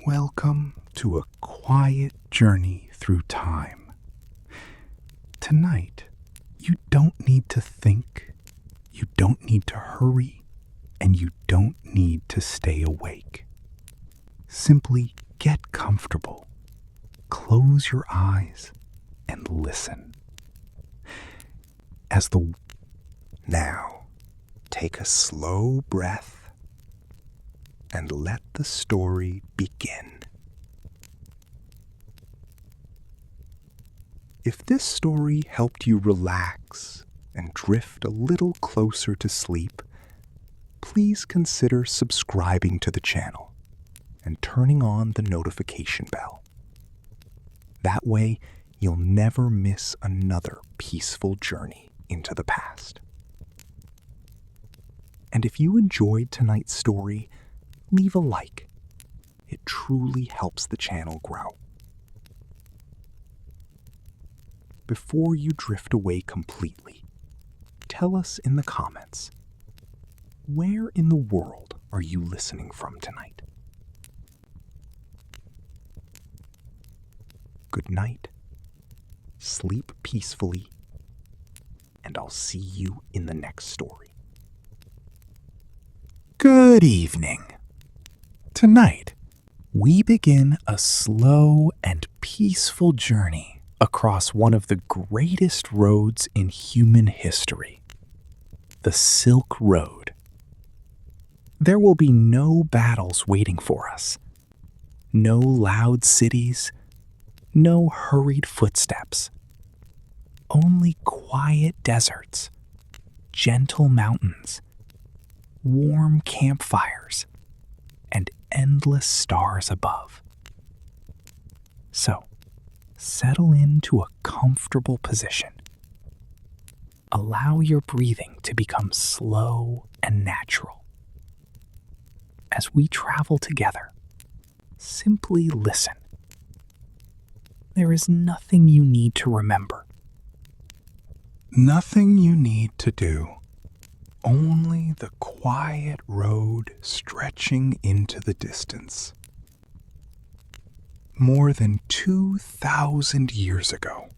Welcome to a quiet journey through time. Tonight, you don't need to think, you don't need to hurry, and you don't need to stay awake. Simply get comfortable, close your eyes, and listen. Now, take a slow breath and let the story begin. If this story helped you relax and drift a little closer to sleep, please consider subscribing to the channel and turning on the notification bell. That way, you'll never miss another peaceful journey into the past. And if you enjoyed tonight's story, leave a like. It truly helps the channel grow. Before you drift away completely, tell us in the comments, where in the world are you listening from tonight? Good night, sleep peacefully, and I'll see you in the next story. Good evening. Tonight, we begin a slow and peaceful journey across one of the greatest roads in human history, the Silk Road. There will be no battles waiting for us, no loud cities, no hurried footsteps, only quiet deserts, gentle mountains, warm campfires, and endless stars above. So, settle into a comfortable position. Allow your breathing to become slow and natural. As we travel together, simply listen. There is nothing you need to remember. Nothing you need to do. Only the quiet road stretching into the distance. More than 2,000 years ago,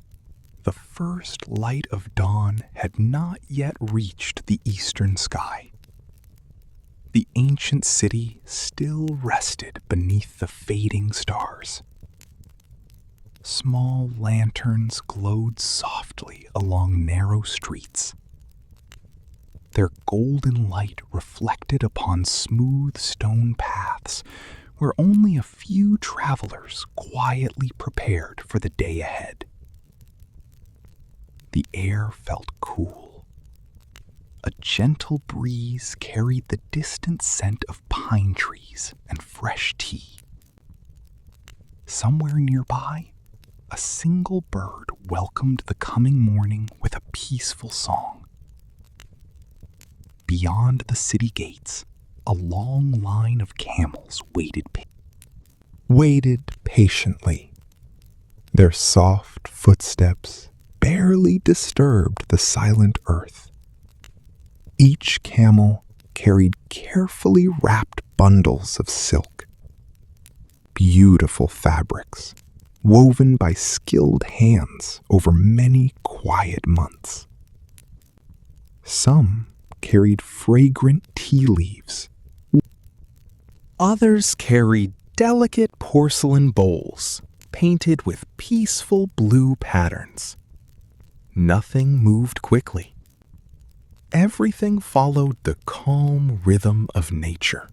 the first light of dawn had not yet reached the eastern sky. The ancient city still rested beneath the fading stars. Small lanterns glowed softly along narrow streets. Their golden light reflected upon smooth stone paths where only a few travelers quietly prepared for the day ahead. The air felt cool. A gentle breeze carried the distant scent of pine trees and fresh tea. Somewhere nearby, a single bird welcomed the coming morning with a peaceful song. Beyond the city gates, a long line of camels waited patiently. Their soft footsteps barely disturbed the silent earth. Each camel carried carefully wrapped bundles of silk, beautiful fabrics woven by skilled hands over many quiet months. Some carried fragrant tea leaves. Others carried delicate porcelain bowls painted with peaceful blue patterns. Nothing moved quickly. Everything followed the calm rhythm of nature.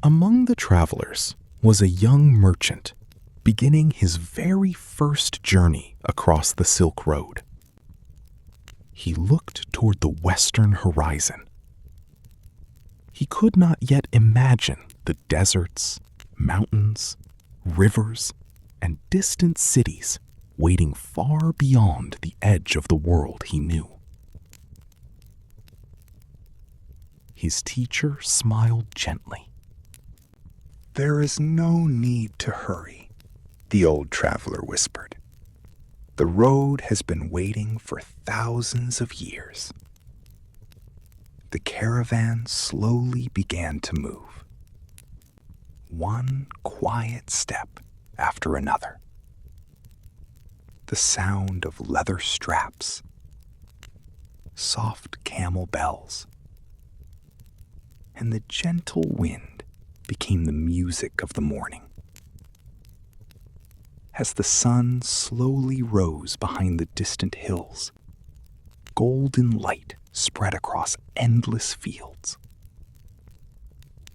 Among the travelers was a young merchant beginning his very first journey across the Silk Road. He looked toward the western horizon. He could not yet imagine the deserts, mountains, rivers, and distant cities waiting far beyond the edge of the world he knew. His teacher smiled gently. "There is no need to hurry," the old traveler whispered. "The road has been waiting for thousands of years." The caravan slowly began to move. one quiet step after another. The sound of leather straps, soft camel bells, and the gentle wind became the music of the morning. As the sun slowly rose behind the distant hills, golden light spread across endless fields.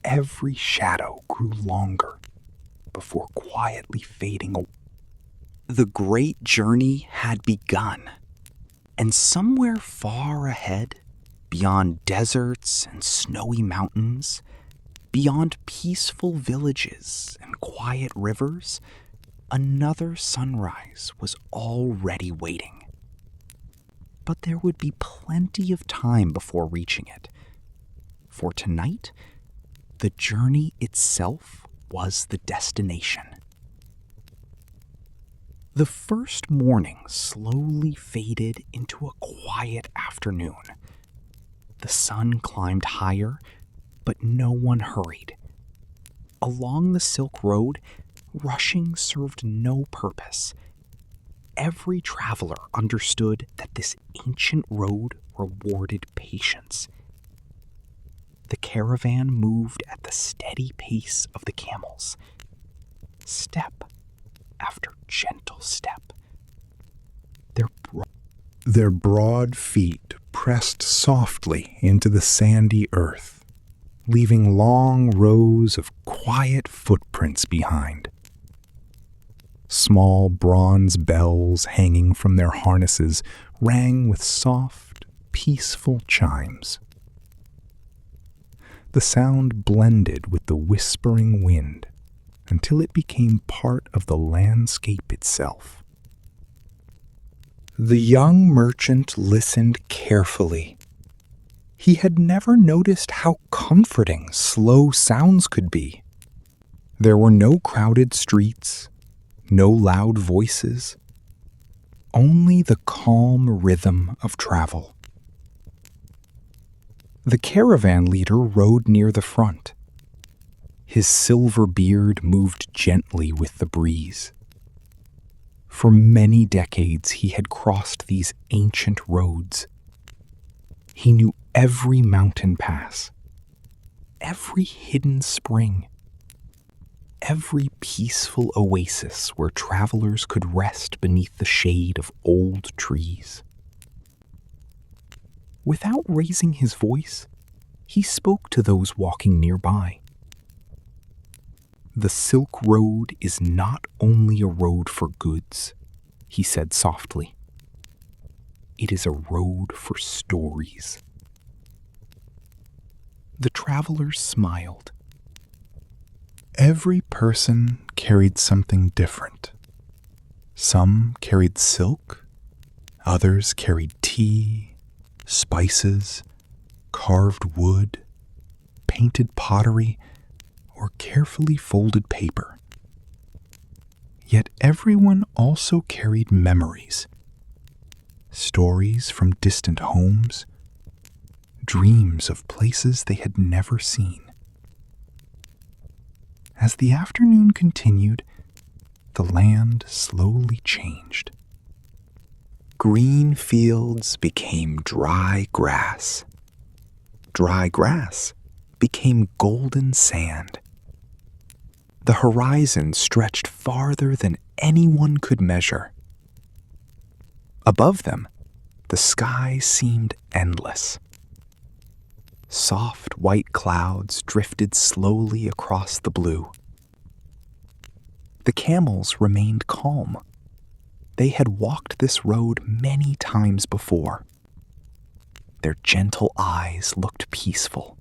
Every shadow grew longer before quietly fading away. The great journey had begun, and somewhere far ahead, beyond deserts and snowy mountains, beyond peaceful villages and quiet rivers, another sunrise was already waiting. But there would be plenty of time before reaching it. For tonight, the journey itself was the destination. The first morning slowly faded into a quiet afternoon. The sun climbed higher, but no one hurried. Along the Silk Road, rushing served no purpose. Every traveler understood that this ancient road rewarded patience. The caravan moved at the steady pace of the camels, step after gentle step. Their broad feet pressed softly into the sandy earth, leaving long rows of quiet footprints behind. Small bronze bells hanging from their harnesses rang with soft, peaceful chimes. The sound blended with the whispering wind until it became part of the landscape itself. The young merchant listened carefully. He had never noticed how comforting slow sounds could be. There were no crowded streets, no loud voices, only the calm rhythm of travel. The caravan leader rode near the front. His silver beard moved gently with the breeze. For many decades he had crossed these ancient roads. He knew every mountain pass, every hidden spring, every peaceful oasis where travelers could rest beneath the shade of old trees. Without raising his voice, he spoke to those walking nearby. "The Silk Road is not only a road for goods," he said softly. "It is a road for stories." The travelers smiled. Every person carried something different. Some carried silk, others carried tea, spices, carved wood, painted pottery, or carefully folded paper. Yet everyone also carried memories, stories from distant homes, dreams of places they had never seen. As the afternoon continued, the land slowly changed. Green fields became dry grass. Dry grass became golden sand. The horizon stretched farther than anyone could measure. Above them, the sky seemed endless. Soft white clouds drifted slowly across the blue. The camels remained calm. They had walked this road many times before. Their gentle eyes looked peaceful.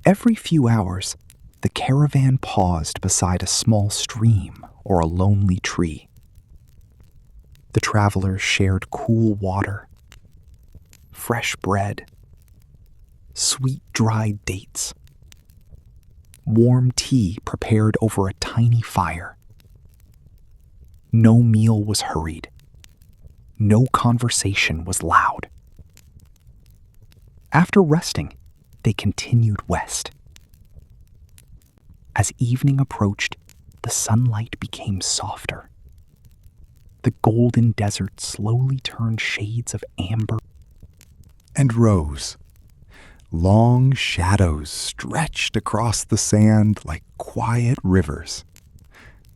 Every few hours, the caravan paused beside a small stream or a lonely tree. The travelers shared cool water, fresh bread, sweet dried dates, warm tea prepared over a tiny fire. No meal was hurried. No conversation was loud. After resting, they continued west. As evening approached, the sunlight became softer. The golden desert slowly turned shades of amber and rose. Long shadows stretched across the sand like quiet rivers.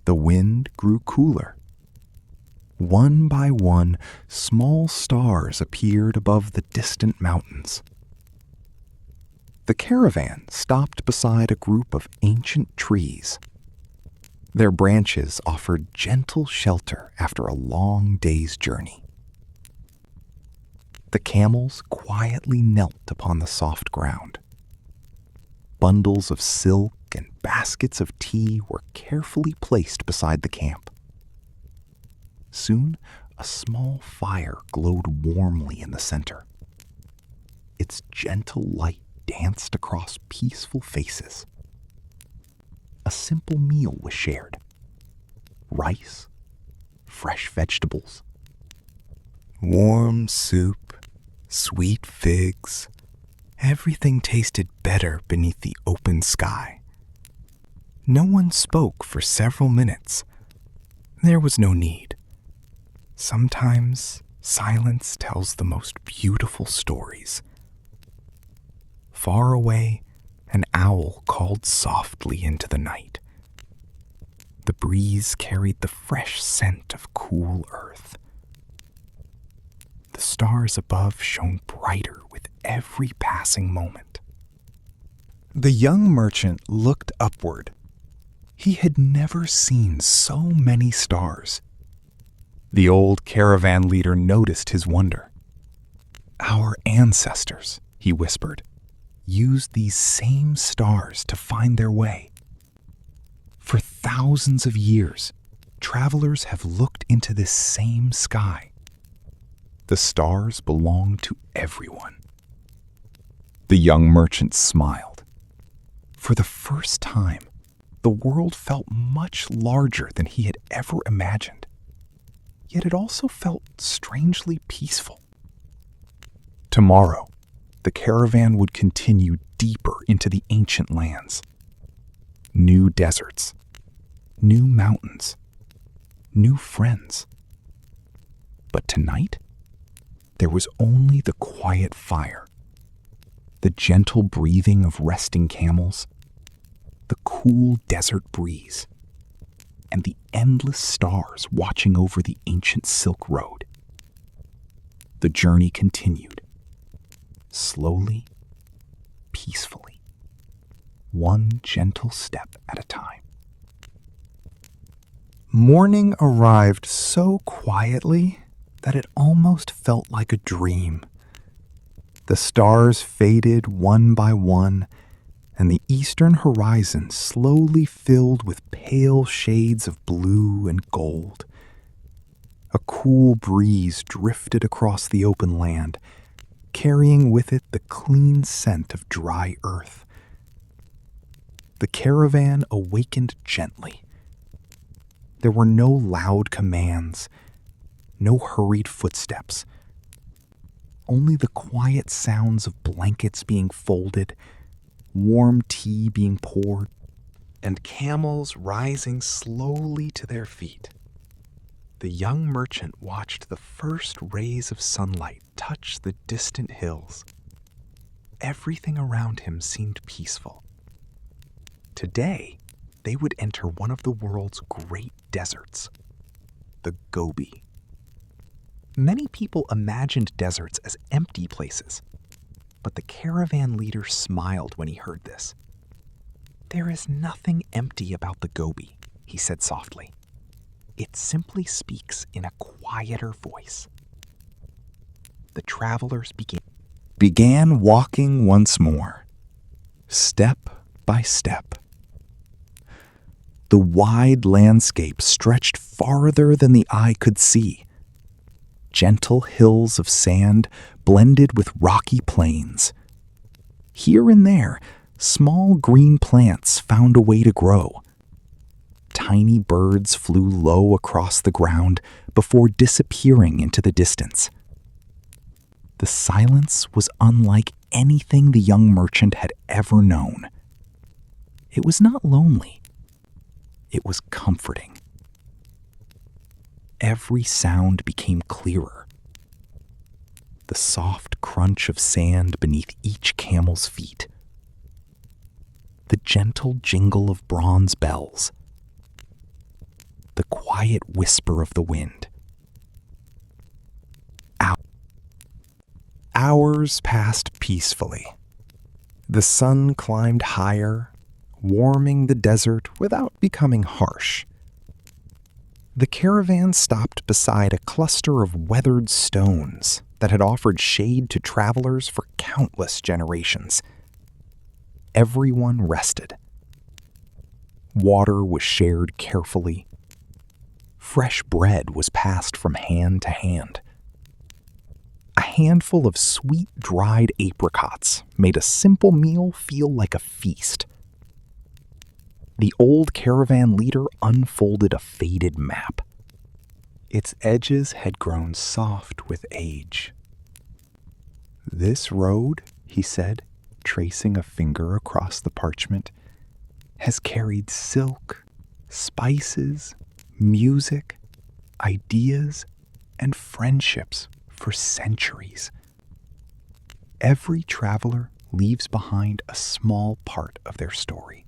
The wind grew cooler. One by one, small stars appeared above the distant mountains. The caravan stopped beside a group of ancient trees. Their branches offered gentle shelter after a long day's journey. The camels quietly knelt upon the soft ground. Bundles of silk and baskets of tea were carefully placed beside the camp. Soon, a small fire glowed warmly in the center. Its gentle light danced across peaceful faces. A simple meal was shared. Rice, fresh vegetables, warm soup, sweet figs. Everything tasted better beneath the open sky. No one spoke for several minutes. There was no need. Sometimes silence tells the most beautiful stories. Far away, an owl called softly into the night. The breeze carried the fresh scent of cool earth. The stars above shone brighter with every passing moment. The young merchant looked upward. He had never seen so many stars. The old caravan leader noticed his wonder. "Our ancestors," he whispered, "used these same stars to find their way. For thousands of years, travelers have looked into this same sky. The stars belong to everyone." The young merchant smiled. For the first time, the world felt much larger than he had ever imagined. Yet it also felt strangely peaceful. Tomorrow, the caravan would continue deeper into the ancient lands. New deserts, new mountains, new friends. But tonight, there was only the quiet fire, the gentle breathing of resting camels, the cool desert breeze, and the endless stars watching over the ancient Silk Road. The journey continued, slowly, peacefully, one gentle step at a time. Morning arrived so quietly that it almost felt like a dream. The stars faded one by one, and the eastern horizon slowly filled with pale shades of blue and gold. A cool breeze drifted across the open land, carrying with it the clean scent of dry earth. The caravan awakened gently. There were no loud commands, no hurried footsteps, only the quiet sounds of blankets being folded, warm tea being poured, and camels rising slowly to their feet. The young merchant watched the first rays of sunlight touch the distant hills. Everything around him seemed peaceful. Today, they would enter one of the world's great deserts, the Gobi. Many people imagined deserts as empty places, but the caravan leader smiled when he heard this. "There is nothing empty about the Gobi," he said softly. "It simply speaks in a quieter voice." The travelers began walking once more, step by step. The wide landscape stretched farther than the eye could see. Gentle hills of sand blended with rocky plains. Here and there, small green plants found a way to grow. Tiny birds flew low across the ground before disappearing into the distance. The silence was unlike anything the young merchant had ever known. It was not lonely. It was comforting. Every sound became clearer. The soft crunch of sand beneath each camel's feet. The gentle jingle of bronze bells. The quiet whisper of the wind. Hours passed peacefully. The sun climbed higher, warming the desert without becoming harsh. The caravan stopped beside a cluster of weathered stones that had offered shade to travelers for countless generations. Everyone rested. Water was shared carefully. Fresh bread was passed from hand to hand. A handful of sweet dried apricots made a simple meal feel like a feast. The old caravan leader unfolded a faded map. Its edges had grown soft with age. "This road," he said, tracing a finger across the parchment, "has carried silk, spices, music, ideas, and friendships for centuries. Every traveler leaves behind a small part of their story."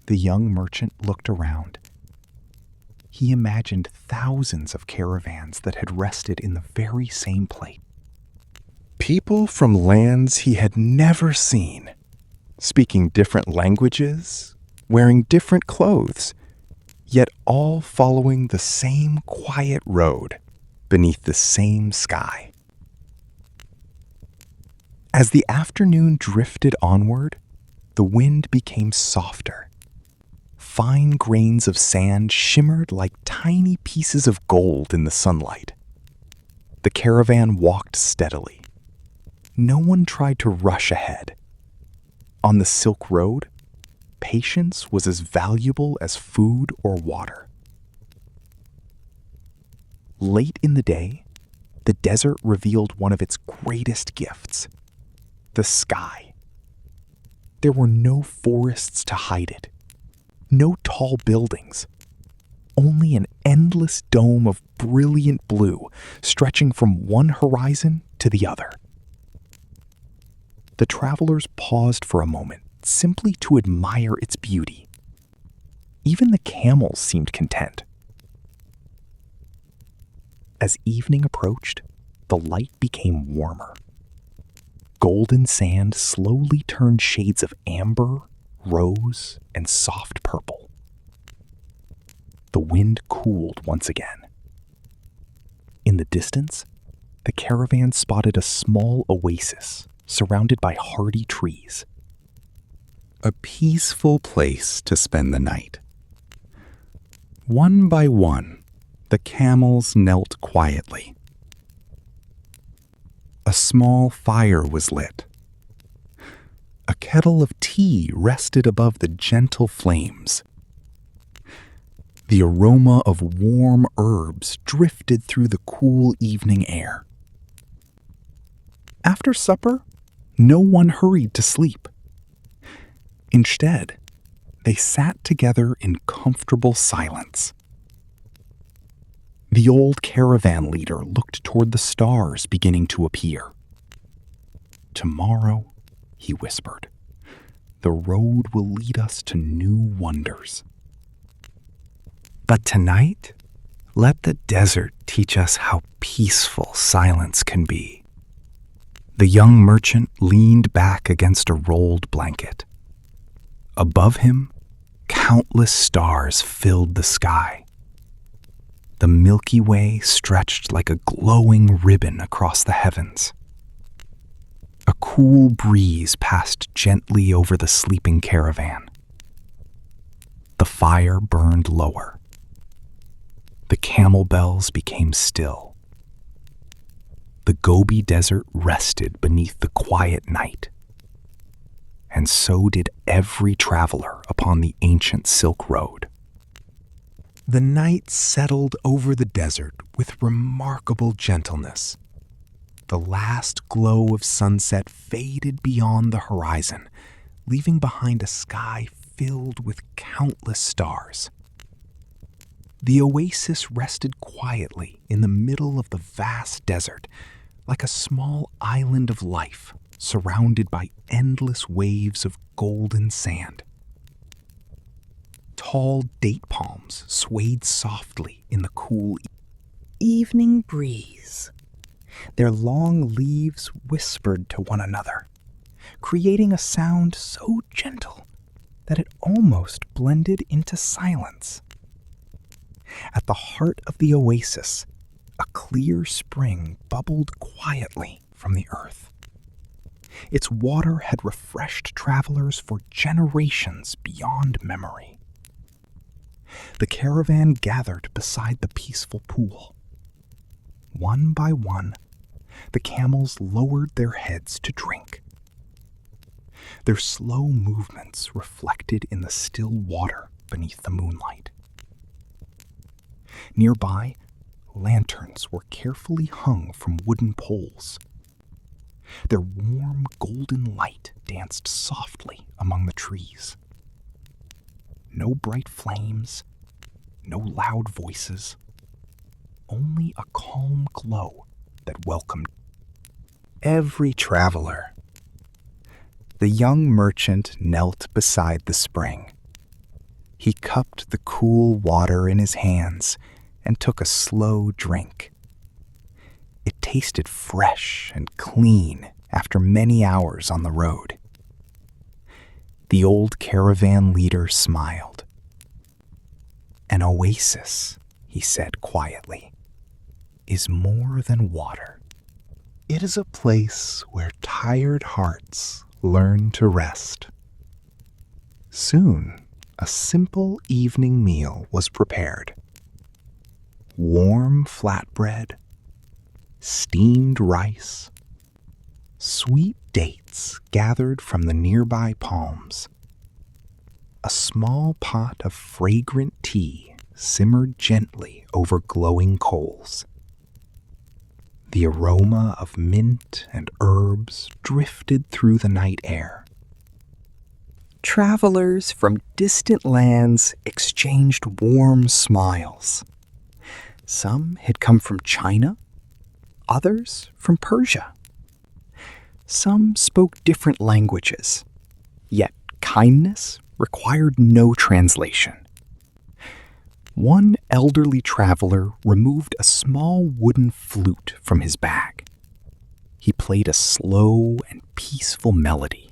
The young merchant looked around. He imagined thousands of caravans that had rested in the very same place. People from lands he had never seen, speaking different languages, wearing different clothes, yet all following the same quiet road beneath the same sky. As the afternoon drifted onward, the wind became softer. Fine grains of sand shimmered like tiny pieces of gold in the sunlight. The caravan walked steadily. No one tried to rush ahead. On the Silk Road, patience was as valuable as food or water. Late in the day, the desert revealed one of its greatest gifts: the sky. There were no forests to hide it, no tall buildings, only an endless dome of brilliant blue stretching from one horizon to the other. The travelers paused for a moment, simply to admire its beauty. Even the camels seemed content. As evening approached, the light became warmer. Golden sand slowly turned shades of amber, rose, and soft purple. The wind cooled once again. In the distance, the caravan spotted a small oasis surrounded by hardy trees. A peaceful place to spend the night. One by one, the camels knelt quietly. A small fire was lit. A kettle of tea rested above the gentle flames. The aroma of warm herbs drifted through the cool evening air. After supper, no one hurried to sleep. Instead, they sat together in comfortable silence. The old caravan leader looked toward the stars beginning to appear. "Tomorrow," he whispered, "the road will lead us to new wonders. But tonight, let the desert teach us how peaceful silence can be." The young merchant leaned back against a rolled blanket. Above him, countless stars filled the sky. The Milky Way stretched like a glowing ribbon across the heavens. A cool breeze passed gently over the sleeping caravan. The fire burned lower. The camel bells became still. The Gobi Desert rested beneath the quiet night. And so did every traveler upon the ancient Silk Road. The night settled over the desert with remarkable gentleness. The last glow of sunset faded beyond the horizon, leaving behind a sky filled with countless stars. The oasis rested quietly in the middle of the vast desert, like a small island of life surrounded by endless waves of golden sand. Tall date palms swayed softly in the cool evening breeze. Their long leaves whispered to one another, creating a sound so gentle that it almost blended into silence. At the heart of the oasis, a clear spring bubbled quietly from the earth. Its water had refreshed travelers for generations beyond memory. The caravan gathered beside the peaceful pool. One by one, the camels lowered their heads to drink. Their slow movements reflected in the still water beneath the moonlight. Nearby, lanterns were carefully hung from wooden poles. Their warm golden light danced softly among the trees. No bright flames, no loud voices, only a calm glow that welcomed every traveler. The young merchant knelt beside the spring. He cupped the cool water in his hands and took a slow drink. It tasted fresh and clean after many hours on the road. The old caravan leader smiled. "An oasis," he said quietly, "is more than water. It is a place where tired hearts learn to rest." Soon, a simple evening meal was prepared. Warm flatbread, steamed rice, sweet dates gathered from the nearby palms. A small pot of fragrant tea simmered gently over glowing coals. The aroma of mint and herbs drifted through the night air. Travelers from distant lands exchanged warm smiles. Some had come from China, others from Persia. Some spoke different languages, yet kindness required no translation. One elderly traveler removed a small wooden flute from his bag. He played a slow and peaceful melody.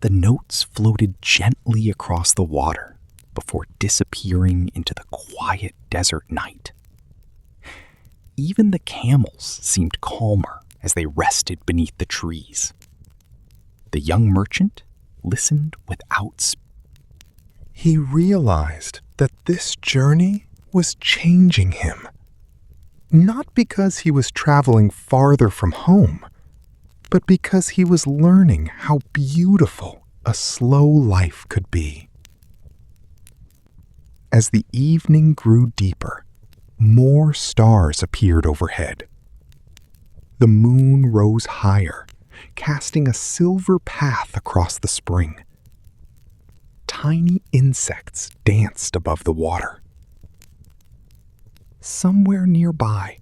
The notes floated gently across the water before disappearing into the quiet desert night. Even the camels seemed calmer as they rested beneath the trees. The young merchant listened without speaking. He realized that this journey was changing him. Not because he was traveling farther from home, but because he was learning how beautiful a slow life could be. As the evening grew deeper, more stars appeared overhead. The moon rose higher, casting a silver path across the spring. Tiny insects danced above the water. Somewhere nearby,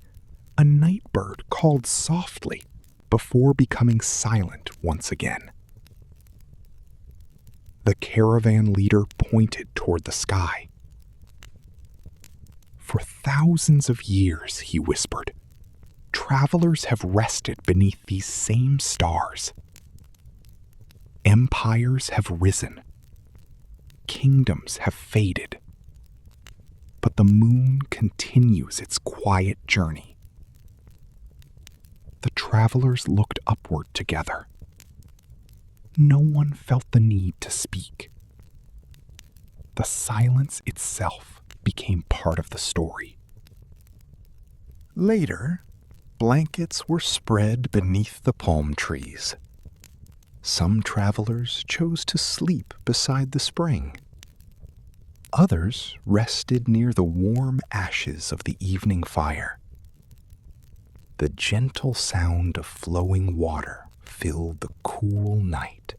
a night bird called softly before becoming silent once again. The caravan leader pointed toward the sky. "For thousands of years," he whispered, "travelers have rested beneath these same stars. Empires have risen. Kingdoms have faded. But the moon continues its quiet journey." The travelers looked upward together. No one felt the need to speak. The silence itself became part of the story. Later, blankets were spread beneath the palm trees. Some travelers chose to sleep beside the spring. Others rested near the warm ashes of the evening fire. The gentle sound of flowing water filled the cool night.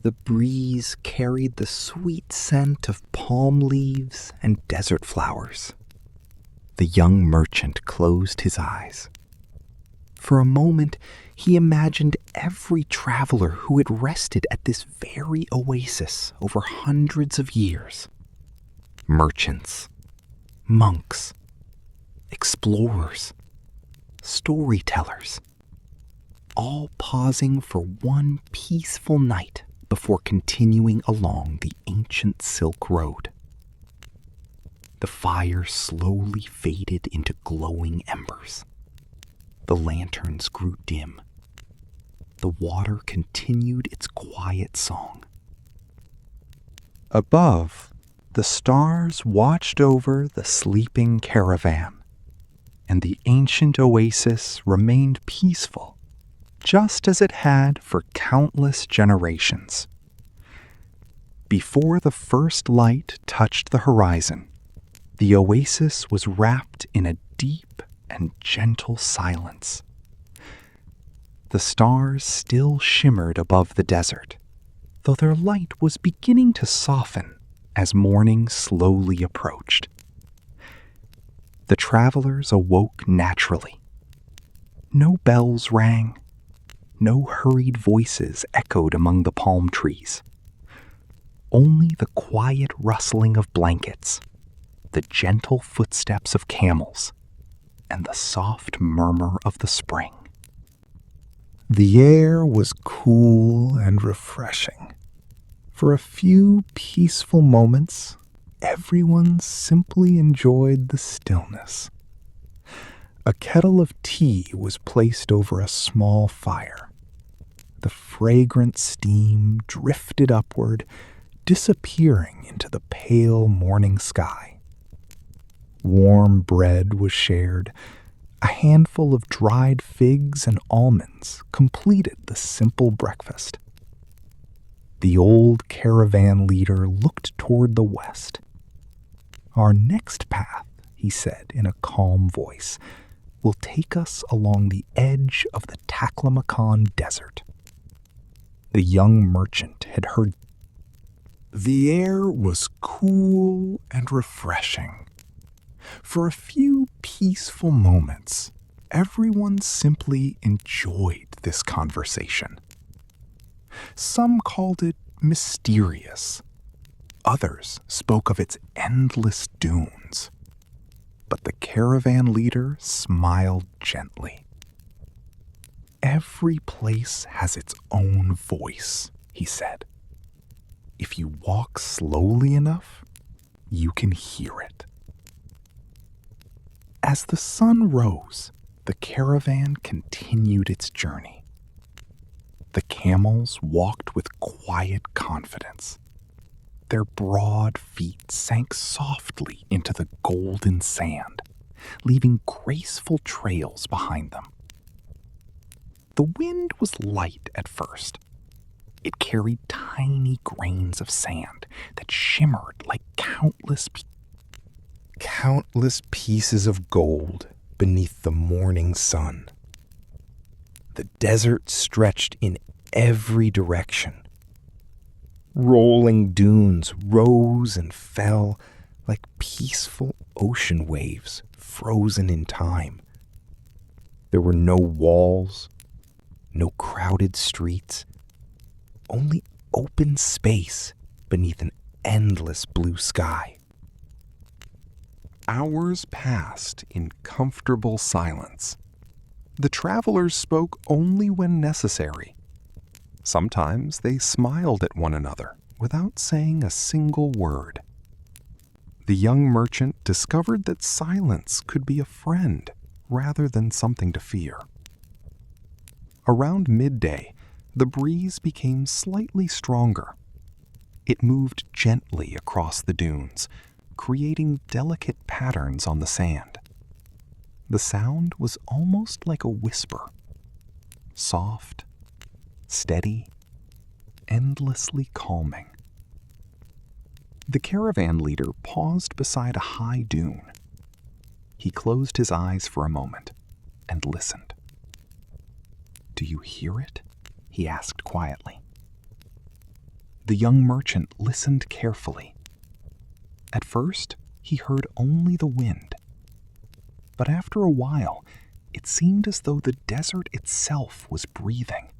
The breeze carried the sweet scent of palm leaves and desert flowers. The young merchant closed his eyes. For a moment, he imagined every traveler who had rested at this very oasis over hundreds of years. Merchants, monks, explorers, storytellers, all pausing for one peaceful night before continuing along the ancient Silk Road. The fire slowly faded into glowing embers. The lanterns grew dim. The water continued its quiet song. Above, the stars watched over the sleeping caravan, and the ancient oasis remained peaceful, just as it had for countless generations. Before the first light touched the horizon, the oasis was wrapped in a deep and gentle silence. The stars still shimmered above the desert, though their light was beginning to soften as morning slowly approached. The travelers awoke naturally. No bells rang. No hurried voices echoed among the palm trees. Only the quiet rustling of blankets, the gentle footsteps of camels, and the soft murmur of the spring. The air was cool and refreshing. For a few peaceful moments, everyone simply enjoyed the stillness. A kettle of tea was placed over a small fire. The fragrant steam drifted upward, disappearing into the pale morning sky. Warm bread was shared. A handful of dried figs and almonds completed the simple breakfast. The old caravan leader looked toward the west. "Our next path," he said in a calm voice, "will take us along the edge of the Taklamakan Desert." The young merchant had heard. The air was cool and refreshing. For a few peaceful moments, everyone simply enjoyed this conversation. Some called it mysterious. Others spoke of its endless dunes. But the caravan leader smiled gently. "Every place has its own voice," he said. "If you walk slowly enough, you can hear it." As the sun rose, the caravan continued its journey. The camels walked with quiet confidence. Their broad feet sank softly into the golden sand, leaving graceful trails behind them. The wind was light at first. It carried tiny grains of sand that shimmered like countless pieces of gold beneath the morning sun. The desert stretched in every direction. Rolling dunes rose and fell like peaceful ocean waves frozen in time. There were no walls, no crowded streets, only open space beneath an endless blue sky. Hours passed in comfortable silence. The travelers spoke only when necessary. Sometimes they smiled at one another without saying a single word. The young merchant discovered that silence could be a friend rather than something to fear. Around midday, the breeze became slightly stronger. It moved gently across the dunes, creating delicate patterns on the sand. The sound was almost like a whisper, soft, steady, endlessly calming. The caravan leader paused beside a high dune. He closed his eyes for a moment and listened. "Do you hear it?" he asked quietly. The young merchant listened carefully. At first, he heard only the wind. But after a while, it seemed as though the desert itself was breathing.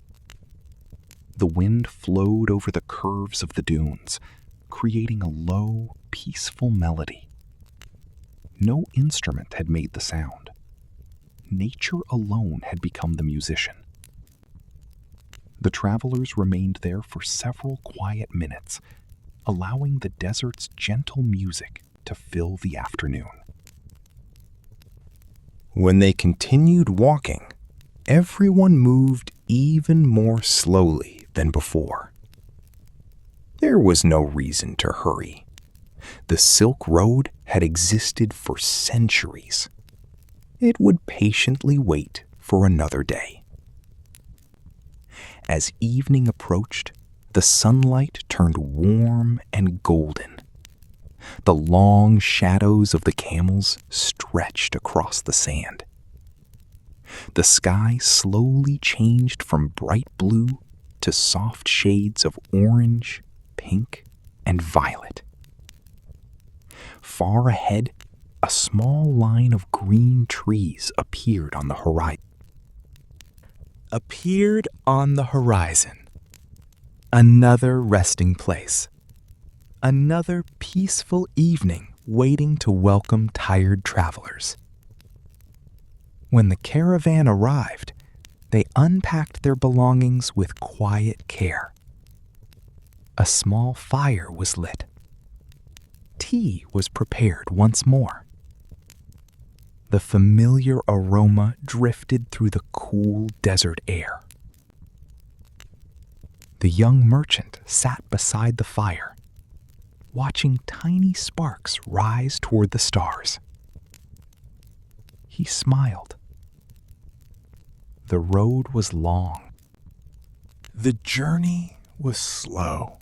The wind flowed over the curves of the dunes, creating a low, peaceful melody. No instrument had made the sound. Nature alone had become the musician. The travelers remained there for several quiet minutes, allowing the desert's gentle music to fill the afternoon. When they continued walking, everyone moved even more slowly than before. There was no reason to hurry. The Silk Road had existed for centuries. It would patiently wait for another day. As evening approached, the sunlight turned warm and golden. The long shadows of the camels stretched across the sand. The sky slowly changed from bright blue to soft shades of orange, pink, and violet. Far ahead, a small line of green trees appeared on the horizon. Another resting place. Another peaceful evening waiting to welcome tired travelers. When the caravan arrived, they unpacked their belongings with quiet care. A small fire was lit. Tea was prepared once more. The familiar aroma drifted through the cool desert air. The young merchant sat beside the fire, watching tiny sparks rise toward the stars. He smiled. The road was long. The journey was slow.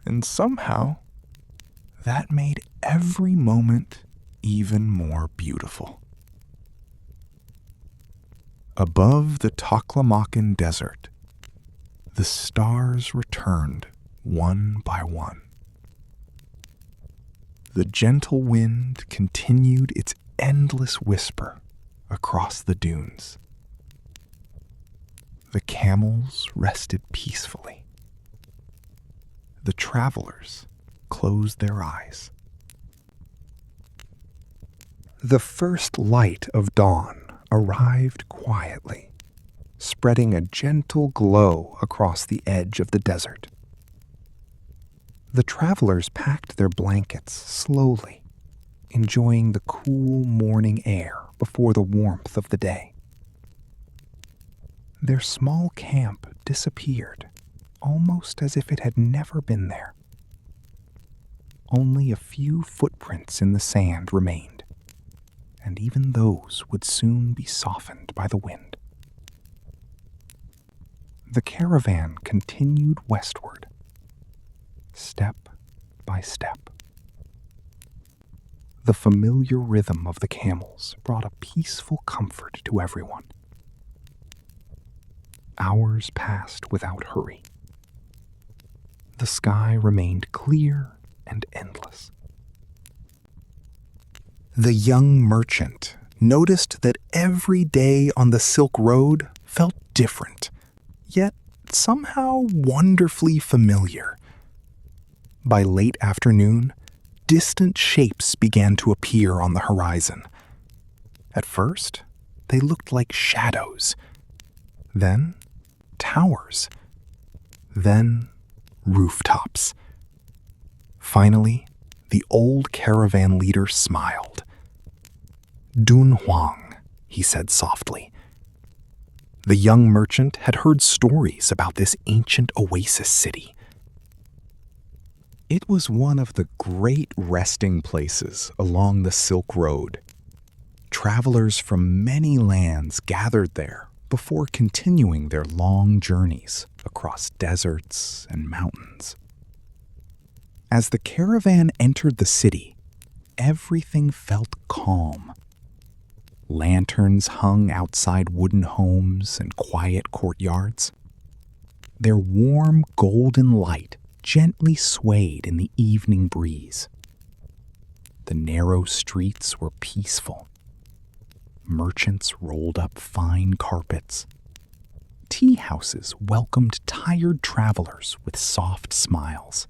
And somehow, that made every moment even more beautiful. Above the Taklamakan Desert, the stars returned one by one. The gentle wind continued its endless whisper across the dunes. The camels rested peacefully. The travelers closed their eyes. The first light of dawn arrived quietly, spreading a gentle glow across the edge of the desert. The travelers packed their blankets slowly, enjoying the cool morning air before the warmth of the day. Their small camp disappeared, almost as if it had never been there. Only a few footprints in the sand remained, and even those would soon be softened by the wind. The caravan continued westward, step by step. The familiar rhythm of the camels brought a peaceful comfort to everyone. Hours passed without hurry. The sky remained clear and endless. The young merchant noticed that every day on the Silk Road felt different, yet somehow wonderfully familiar. By late afternoon, distant shapes began to appear on the horizon. At first, they looked like shadows, then towers, then rooftops. Finally, the old caravan leader smiled. "Dun Huang," he said softly. The young merchant had heard stories about this ancient oasis city. It was one of the great resting places along the Silk Road. Travelers from many lands gathered there before continuing their long journeys across deserts and mountains. As the caravan entered the city, everything felt calm. Lanterns hung outside wooden homes and quiet courtyards. Their warm golden light gently swayed in the evening breeze. The narrow streets were peaceful. Merchants rolled up fine carpets. Tea houses welcomed tired travelers with soft smiles.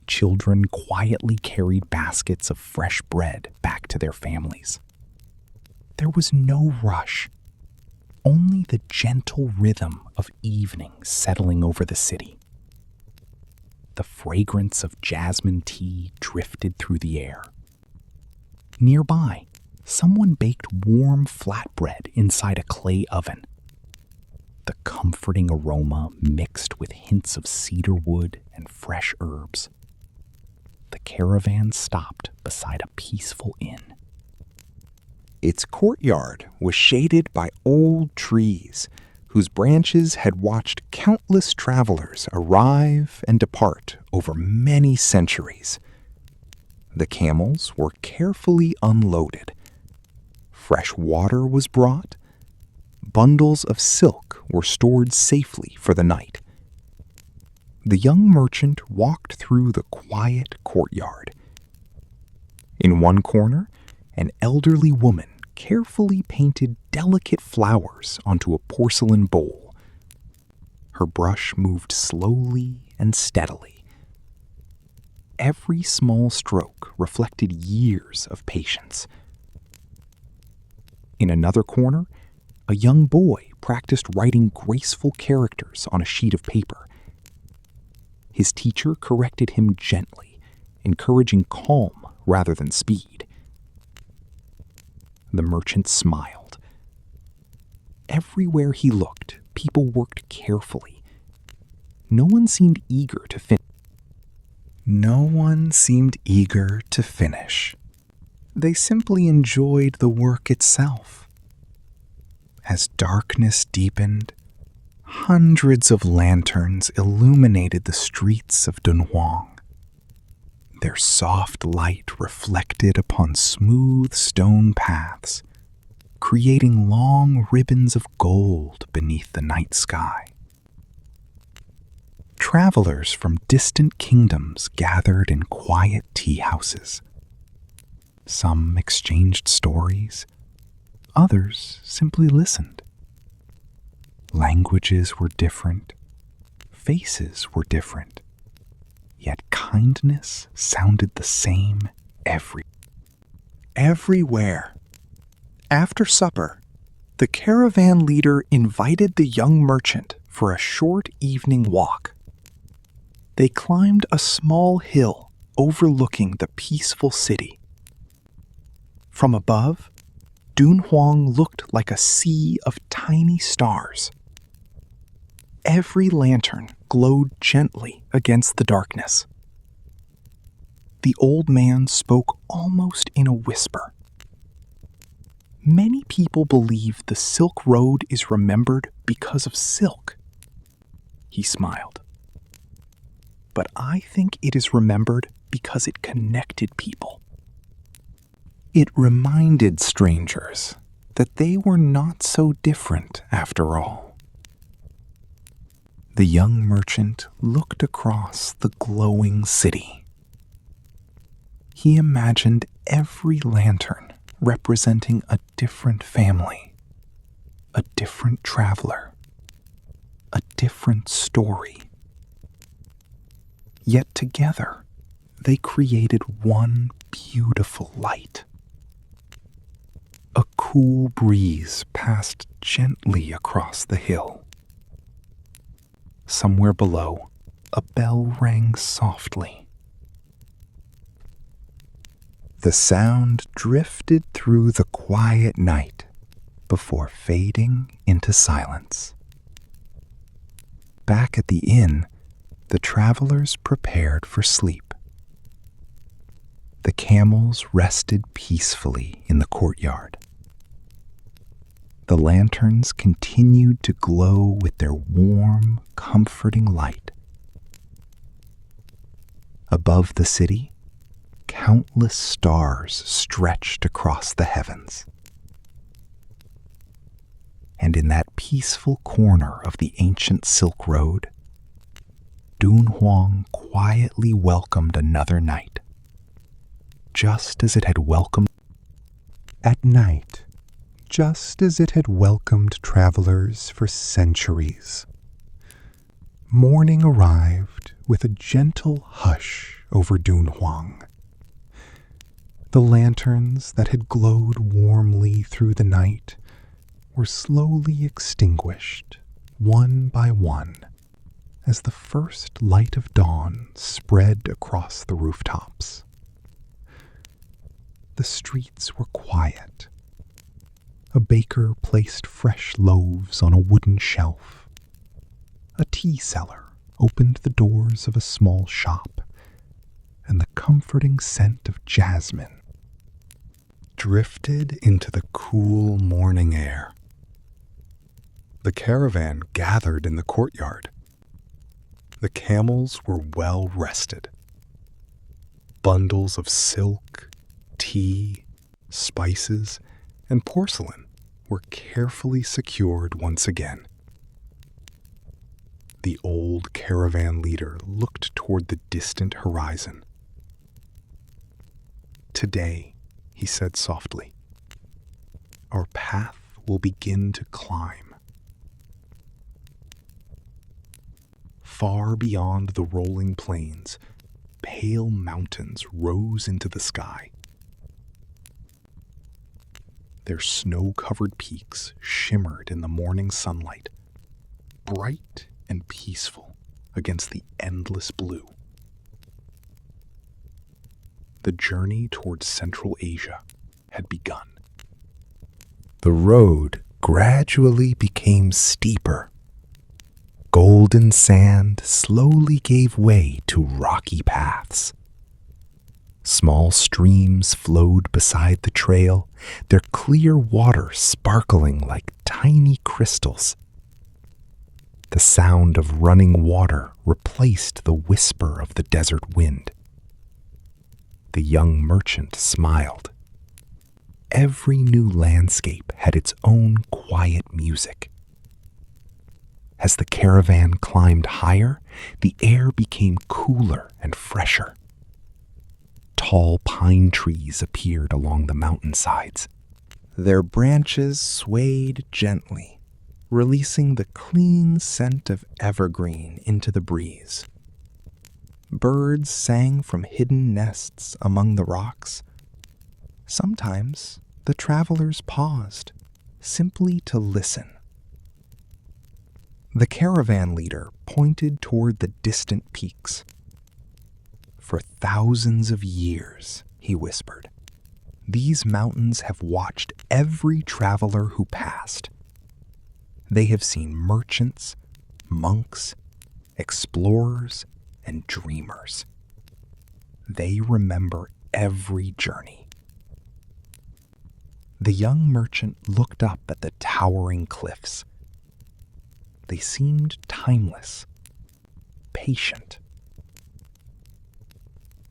Children quietly carried baskets of fresh bread back to their families. There was no rush, only the gentle rhythm of evening settling over the city. The fragrance of jasmine tea drifted through the air. Nearby, someone baked warm flatbread inside a clay oven. The comforting aroma mixed with hints of cedar wood and fresh herbs. The caravan stopped beside a peaceful inn. Its courtyard was shaded by old trees whose branches had watched countless travelers arrive and depart over many centuries. The camels were carefully unloaded. Fresh water was brought. Bundles of silk were stored safely for the night. The young merchant walked through the quiet courtyard. In one corner, an elderly woman carefully painted delicate flowers onto a porcelain bowl. Her brush moved slowly and steadily. Every small stroke reflected years of patience. In another corner, a young boy practiced writing graceful characters on a sheet of paper. His teacher corrected him gently, encouraging calm rather than speed. The merchant smiled. Everywhere he looked, people worked carefully. No one seemed eager to finish. They simply enjoyed the work itself. As darkness deepened, hundreds of lanterns illuminated the streets of Dunhuang. Their soft light reflected upon smooth stone paths, creating long ribbons of gold beneath the night sky. Travelers from distant kingdoms gathered in quiet tea houses. Some exchanged stories, others simply listened. Languages were different, faces were different, yet kindness sounded the same everywhere. After supper, the caravan leader invited the young merchant for a short evening walk. They climbed a small hill overlooking the peaceful city. From above, Dunhuang looked like a sea of tiny stars. Every lantern glowed gently against the darkness. The old man spoke almost in a whisper. Many people believe the Silk Road is remembered because of silk. He smiled. But I think it is remembered because it connected people. It reminded strangers that they were not so different after all. The young merchant looked across the glowing city. He imagined every lantern representing a different family, a different traveler, a different story. Yet together, they created one beautiful light. A cool breeze passed gently across the hill. Somewhere below, a bell rang softly. The sound drifted through the quiet night before fading into silence. Back at the inn, the travelers prepared for sleep. The camels rested peacefully in the courtyard. The lanterns continued to glow with their warm, comforting light. Above the city, countless stars stretched across the heavens. And in that peaceful corner of the ancient Silk Road, Dun Huang quietly welcomed another night, just as it had welcomed at night, just as it had welcomed travelers for centuries. Morning arrived with a gentle hush over Dun Huang. The lanterns that had glowed warmly through the night were slowly extinguished, one by one, as the first light of dawn spread across the rooftops. The streets were quiet. A baker placed fresh loaves on a wooden shelf. A tea seller opened the doors of a small shop, and the comforting scent of jasmine drifted into the cool morning air. The caravan gathered in the courtyard. The camels were well rested. Bundles of silk, tea, spices, and porcelain were carefully secured once again. The old caravan leader looked toward the distant horizon. "Today," he said softly, "our path will begin to climb." Far beyond the rolling plains, pale mountains rose into the sky. Their snow-covered peaks shimmered in the morning sunlight, bright and peaceful against the endless blue. The journey towards Central Asia had begun. The road gradually became steeper. Golden sand slowly gave way to rocky paths. Small streams flowed beside the trail, their clear water sparkling like tiny crystals. The sound of running water replaced the whisper of the desert wind. The young merchant smiled. Every new landscape had its own quiet music. As the caravan climbed higher, the air became cooler and fresher. Tall pine trees appeared along the mountainsides. Their branches swayed gently, releasing the clean scent of evergreen into the breeze. Birds sang from hidden nests among the rocks. Sometimes the travelers paused, simply to listen. The caravan leader pointed toward the distant peaks. "For thousands of years," he whispered, "these mountains have watched every traveler who passed. They have seen merchants, monks, explorers, and dreamers. They remember every journey." The young merchant looked up at the towering cliffs. They seemed timeless, patient,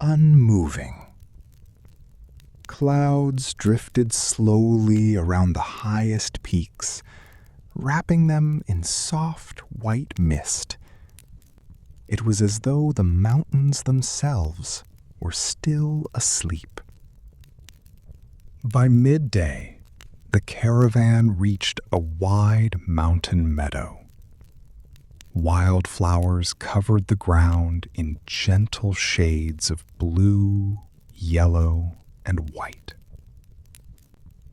unmoving. Clouds drifted slowly around the highest peaks, wrapping them in soft white mist. It was as though the mountains themselves were still asleep. By midday, the caravan reached a wide mountain meadow. Wildflowers covered the ground in gentle shades of blue, yellow, and white.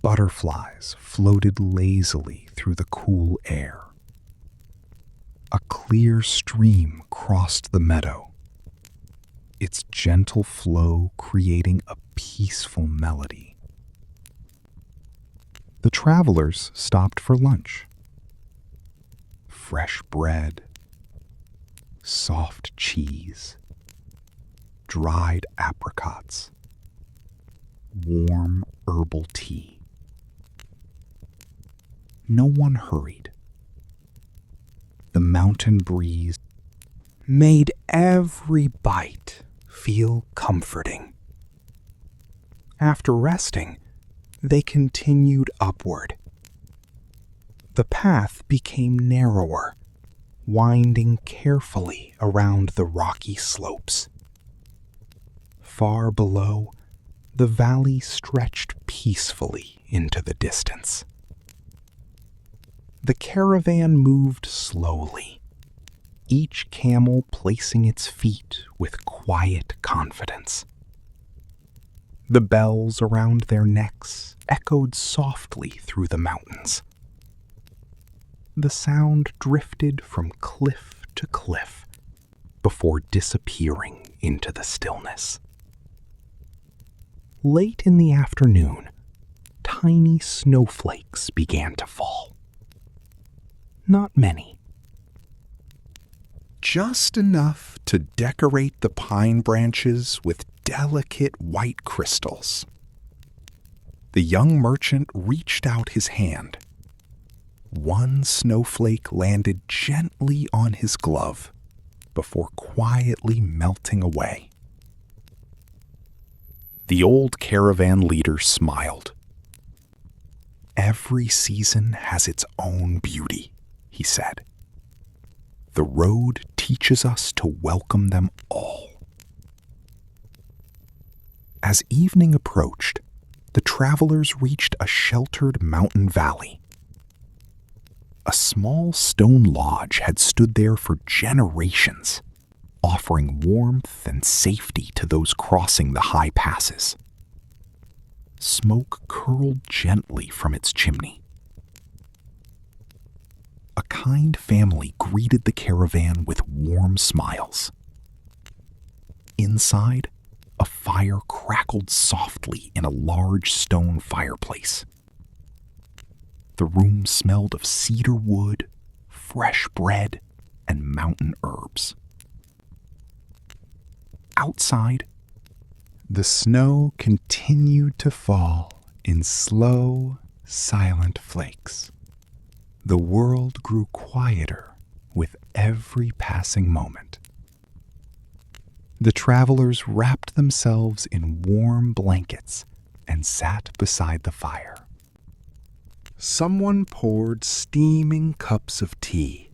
Butterflies floated lazily through the cool air. A clear stream crossed the meadow, its gentle flow creating a peaceful melody. The travelers stopped for lunch. Fresh bread, soft cheese, dried apricots, warm herbal tea. No one hurried. The mountain breeze made every bite feel comforting. After resting, they continued upward. The path became narrower, winding carefully around the rocky slopes. Far below, the valley stretched peacefully into the distance. The caravan moved slowly, each camel placing its feet with quiet confidence. The bells around their necks echoed softly through the mountains. The sound drifted from cliff to cliff before disappearing into the stillness. Late in the afternoon, tiny snowflakes began to fall. Not many. Just enough to decorate the pine branches with delicate white crystals. The young merchant reached out his hand. One snowflake landed gently on his glove before quietly melting away. The old caravan leader smiled. "Every season has its own beauty," he said. "The road teaches us to welcome them all." As evening approached, the travelers reached a sheltered mountain valley. A small stone lodge had stood there for generations, offering warmth and safety to those crossing the high passes. Smoke curled gently from its chimney. A kind family greeted the caravan with warm smiles. Inside, a fire crackled softly in a large stone fireplace. The room smelled of cedar wood, fresh bread, and mountain herbs. Outside, the snow continued to fall in slow, silent flakes. The world grew quieter with every passing moment. The travelers wrapped themselves in warm blankets and sat beside the fire. Someone poured steaming cups of tea.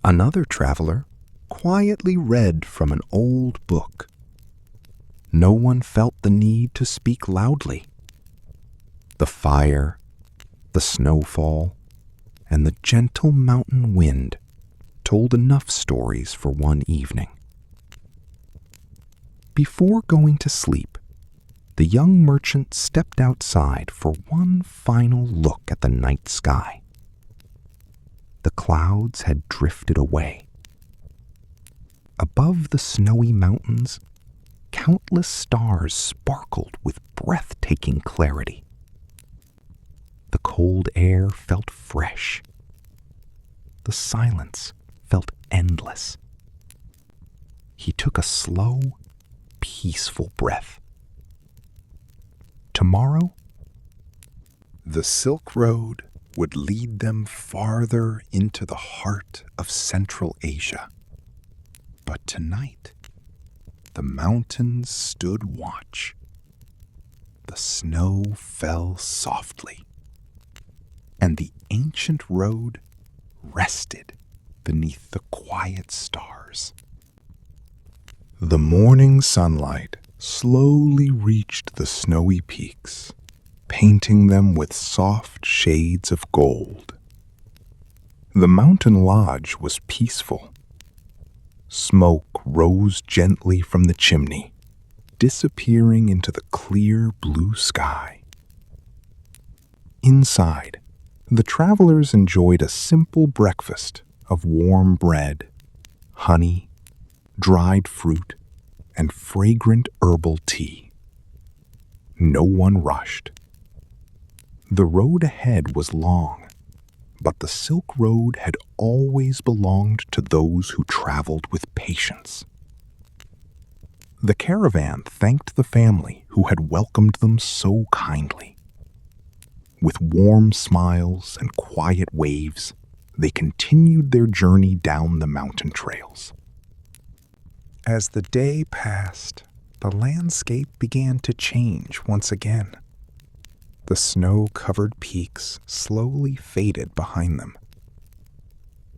Another traveler quietly read from an old book. No one felt the need to speak loudly. The fire, the snowfall, and the gentle mountain wind told enough stories for one evening. Before going to sleep, the young merchant stepped outside for one final look at the night sky. The clouds had drifted away. Above the snowy mountains, countless stars sparkled with breathtaking clarity. The cold air felt fresh. The silence felt endless. He took a slow, peaceful breath. Tomorrow, the Silk Road would lead them farther into the heart of Central Asia. But tonight, the mountains stood watch. The snow fell softly, and the ancient road rested beneath the quiet stars. The morning sunlight slowly reached the snowy peaks, painting them with soft shades of gold. The mountain lodge was peaceful. Smoke rose gently from the chimney, disappearing into the clear blue sky. Inside, the travelers enjoyed a simple breakfast of warm bread, honey, dried fruit, and fragrant herbal tea. No one rushed. The road ahead was long, but the Silk Road had always belonged to those who traveled with patience. The caravan thanked the family who had welcomed them so kindly. With warm smiles and quiet waves, they continued their journey down the mountain trails. As the day passed, the landscape began to change once again. The snow-covered peaks slowly faded behind them.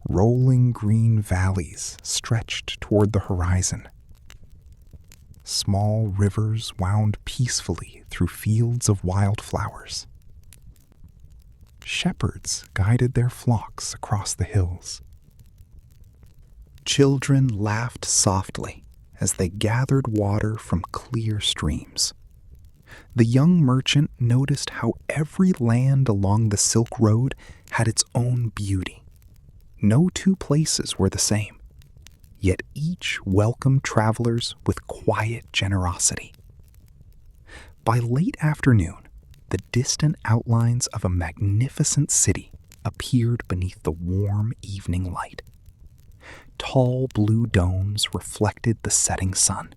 Rolling green valleys stretched toward the horizon. Small rivers wound peacefully through fields of wildflowers. Shepherds guided their flocks across the hills. Children laughed softly as they gathered water from clear streams. The young merchant noticed how every land along the Silk Road had its own beauty. No two places were the same, yet each welcomed travelers with quiet generosity. By late afternoon, the distant outlines of a magnificent city appeared beneath the warm evening light. Tall blue domes reflected the setting sun.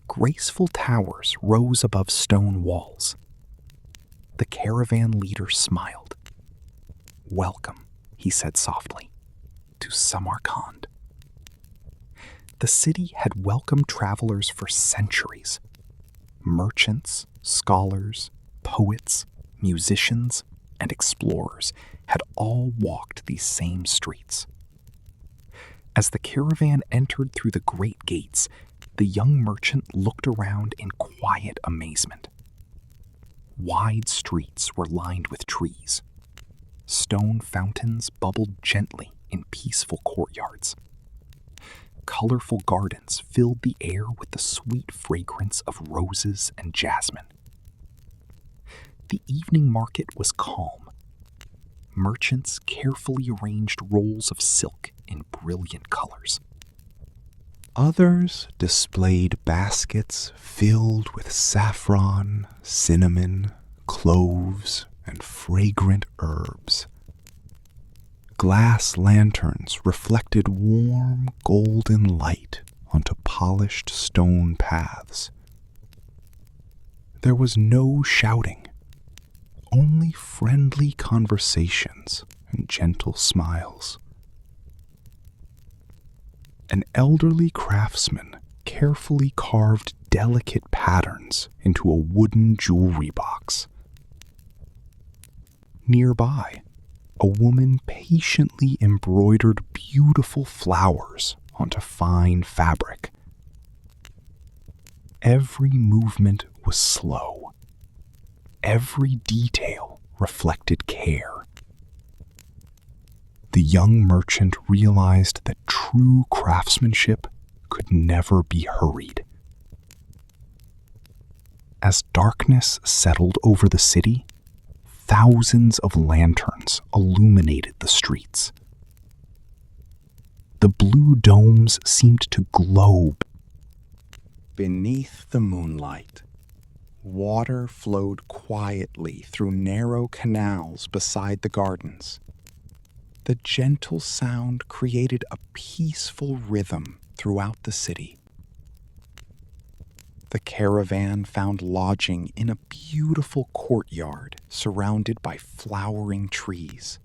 Graceful towers rose above stone walls. The caravan leader smiled. "Welcome," he said softly, "to Samarkand." The city had welcomed travelers for centuries. Merchants, scholars, poets, musicians, and explorers had all walked these same streets. As the caravan entered through the great gates, the young merchant looked around in quiet amazement. Wide streets were lined with trees. Stone fountains bubbled gently in peaceful courtyards. Colorful gardens filled the air with the sweet fragrance of roses and jasmine. The evening market was calm. Merchants carefully arranged rolls of silk in brilliant colors. Others displayed baskets filled with saffron, cinnamon, cloves, and fragrant herbs. Glass lanterns reflected warm, golden light onto polished stone paths. There was no shouting, only friendly conversations and gentle smiles. An elderly craftsman carefully carved delicate patterns into a wooden jewelry box. Nearby, a woman patiently embroidered beautiful flowers onto fine fabric. Every movement was slow. Every detail reflected care. The young merchant realized that true craftsmanship could never be hurried. As darkness settled over the city, thousands of lanterns illuminated the streets. The blue domes seemed to glow beneath the moonlight. Water flowed quietly through narrow canals beside the gardens. The gentle sound created a peaceful rhythm throughout the city. The caravan found lodging in a beautiful courtyard surrounded by flowering trees.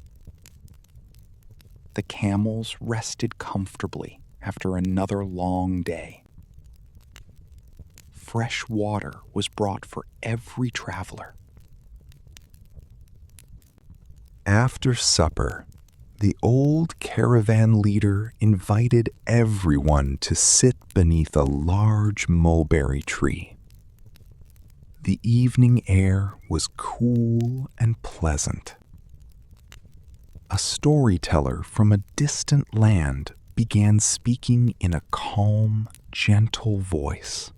The camels rested comfortably after another long day. Fresh water was brought for every traveler. After supper, the old caravan leader invited everyone to sit beneath a large mulberry tree. The evening air was cool and pleasant. A storyteller from a distant land began speaking in a calm, gentle voice.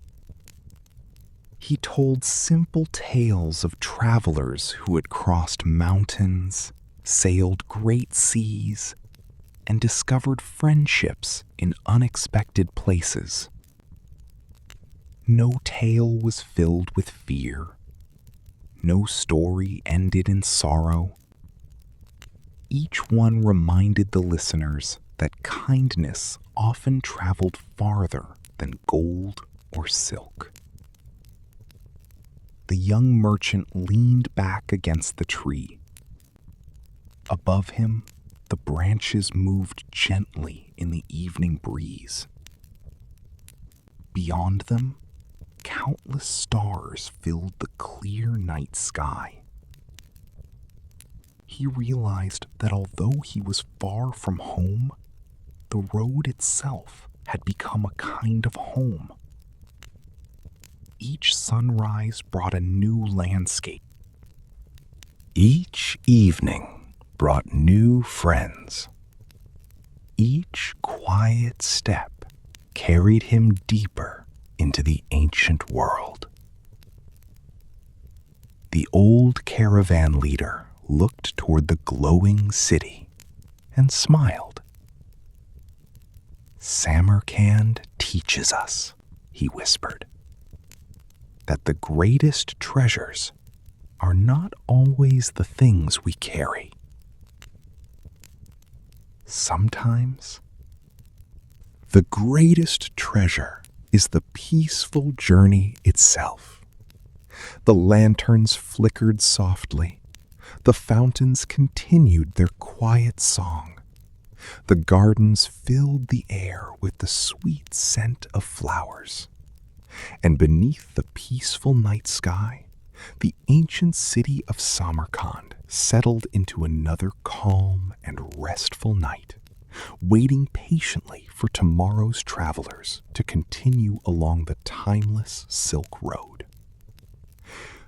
He told simple tales of travelers who had crossed mountains, sailed great seas, and discovered friendships in unexpected places. No tale was filled with fear. No story ended in sorrow. Each one reminded the listeners that kindness often traveled farther than gold or silk. The young merchant leaned back against the tree. Above him, the branches moved gently in the evening breeze. Beyond them, countless stars filled the clear night sky. he realized that although he was far from home, the road itself had become a kind of home. Each sunrise brought a new landscape. Each evening brought new friends. Each quiet step carried him deeper into the ancient world. The old caravan leader looked toward the glowing city and smiled. "Samarkand teaches us," he whispered, "that the greatest treasures are not always the things we carry. Sometimes, the greatest treasure is the peaceful journey itself." The lanterns flickered softly. The fountains continued their quiet song. The gardens filled the air with the sweet scent of flowers. And beneath the peaceful night sky, the ancient city of Samarkand settled into another calm and restful night, waiting patiently for tomorrow's travelers to continue along the timeless Silk Road.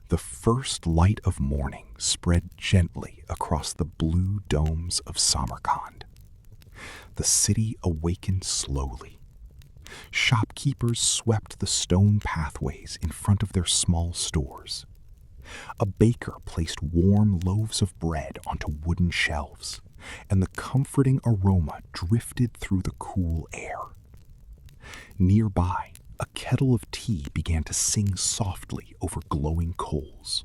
The first light of morning spread gently across the blue domes of Samarkand. The city awakened slowly. Shopkeepers swept the stone pathways in front of their small stores. A baker placed warm loaves of bread onto wooden shelves, and the comforting aroma drifted through the cool air. Nearby, a kettle of tea began to sing softly over glowing coals.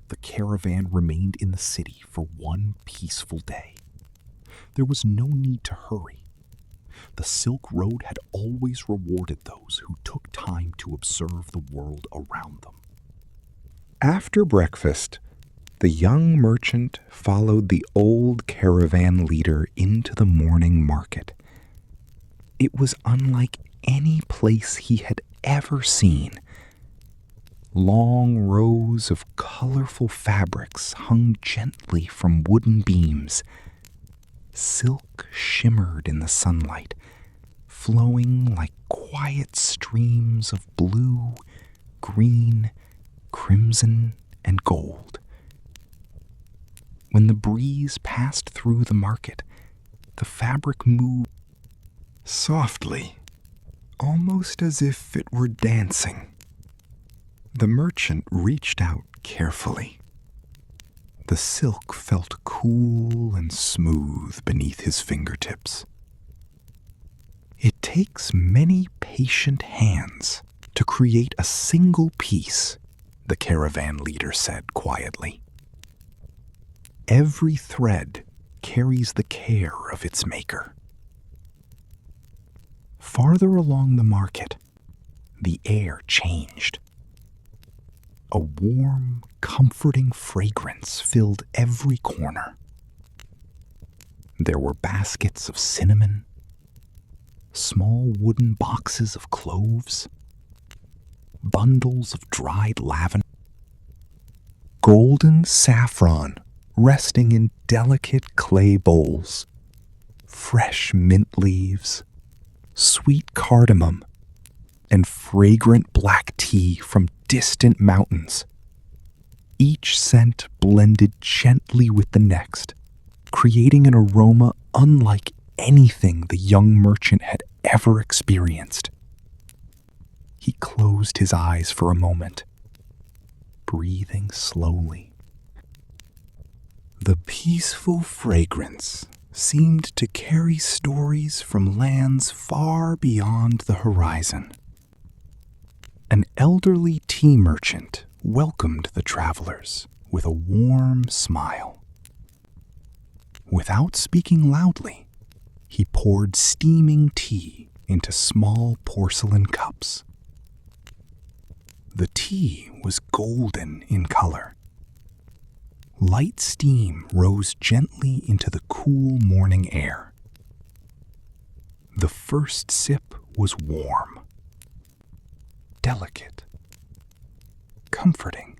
The caravan remained in the city for one peaceful day. There was no need to hurry. The Silk Road had always rewarded those who took time to observe the world around them. After breakfast, the young merchant followed the old caravan leader into the morning market. It was unlike any place he had ever seen. Long rows of colorful fabrics hung gently from wooden beams. Silk shimmered in the sunlight, flowing like quiet streams of blue, green, crimson, and gold. When the breeze passed through the market, the fabric moved softly, almost as if it were dancing. The merchant reached out carefully. The silk felt cool and smooth beneath his fingertips. "It takes many patient hands to create a single piece," the caravan leader said quietly. "Every thread carries the care of its maker." Farther along the market, the air changed. A warm, comforting fragrance filled every corner. There were baskets of cinnamon, small wooden boxes of cloves, bundles of dried lavender, golden saffron resting in delicate clay bowls, fresh mint leaves, sweet cardamom, and fragrant black tea from distant mountains. Each scent blended gently with the next, creating an aroma unlike anything the young merchant had ever experienced. He closed his eyes for a moment, breathing slowly. The peaceful fragrance seemed to carry stories from lands far beyond the horizon. An elderly tea merchant welcomed the travelers with a warm smile. Without speaking loudly, he poured steaming tea into small porcelain cups. The tea was golden in color. Light steam rose gently into the cool morning air. The first sip was warm, delicate, comforting.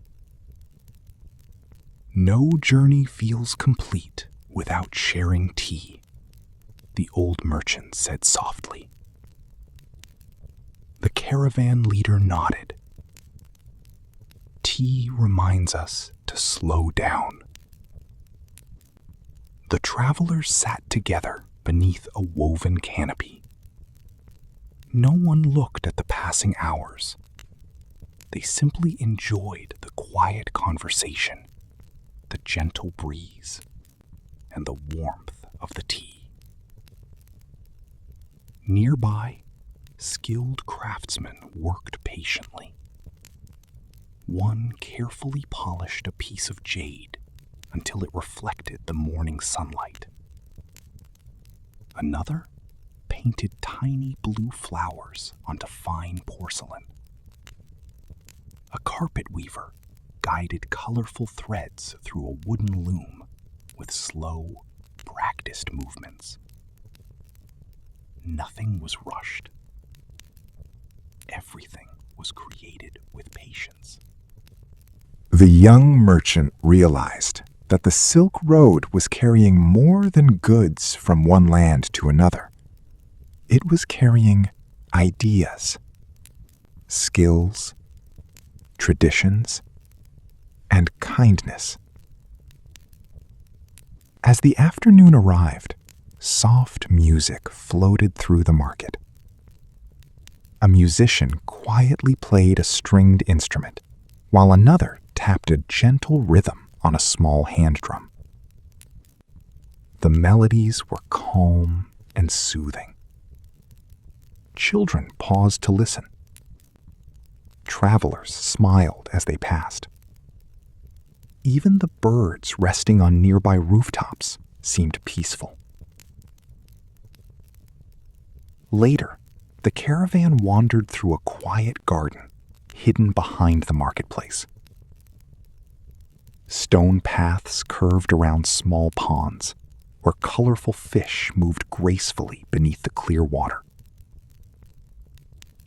No journey feels complete without sharing tea, the old merchant said softly. The caravan leader nodded. Tea reminds us to slow down. The travelers sat together beneath a woven canopy. No one looked at the passing hours. They simply enjoyed the quiet conversation, the gentle breeze, and the warmth of the tea. Nearby, skilled craftsmen worked patiently. One carefully polished a piece of jade until it reflected the morning sunlight. Another painted tiny blue flowers onto fine porcelain. A carpet weaver guided colorful threads through a wooden loom with slow, practiced movements. Nothing was rushed. Everything was created with patience. The young merchant realized that the Silk Road was carrying more than goods from one land to another. It was carrying ideas, skills, traditions, and kindness. As the afternoon arrived, soft music floated through the market. A musician quietly played a stringed instrument, while another tapped a gentle rhythm on a small hand drum. The melodies were calm and soothing. Children paused to listen. Travelers smiled as they passed. Even the birds resting on nearby rooftops seemed peaceful. Later, the caravan wandered through a quiet garden hidden behind the marketplace. Stone paths curved around small ponds, where colorful fish moved gracefully beneath the clear water.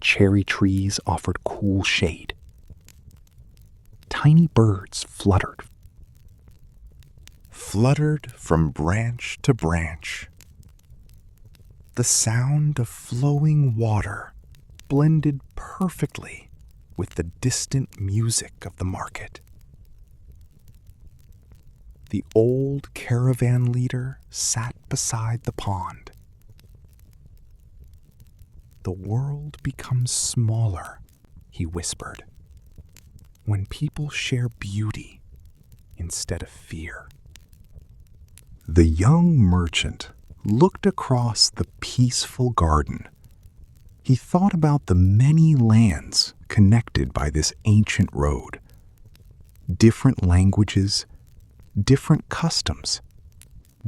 Cherry trees offered cool shade. Tiny birds fluttered from branch to branch. The sound of flowing water blended perfectly with the distant music of the market. The old caravan leader sat beside the pond. The world becomes smaller, he whispered, when people share beauty instead of fear. The young merchant looked across the peaceful garden. He thought about the many lands connected by this ancient road. Different languages, different customs,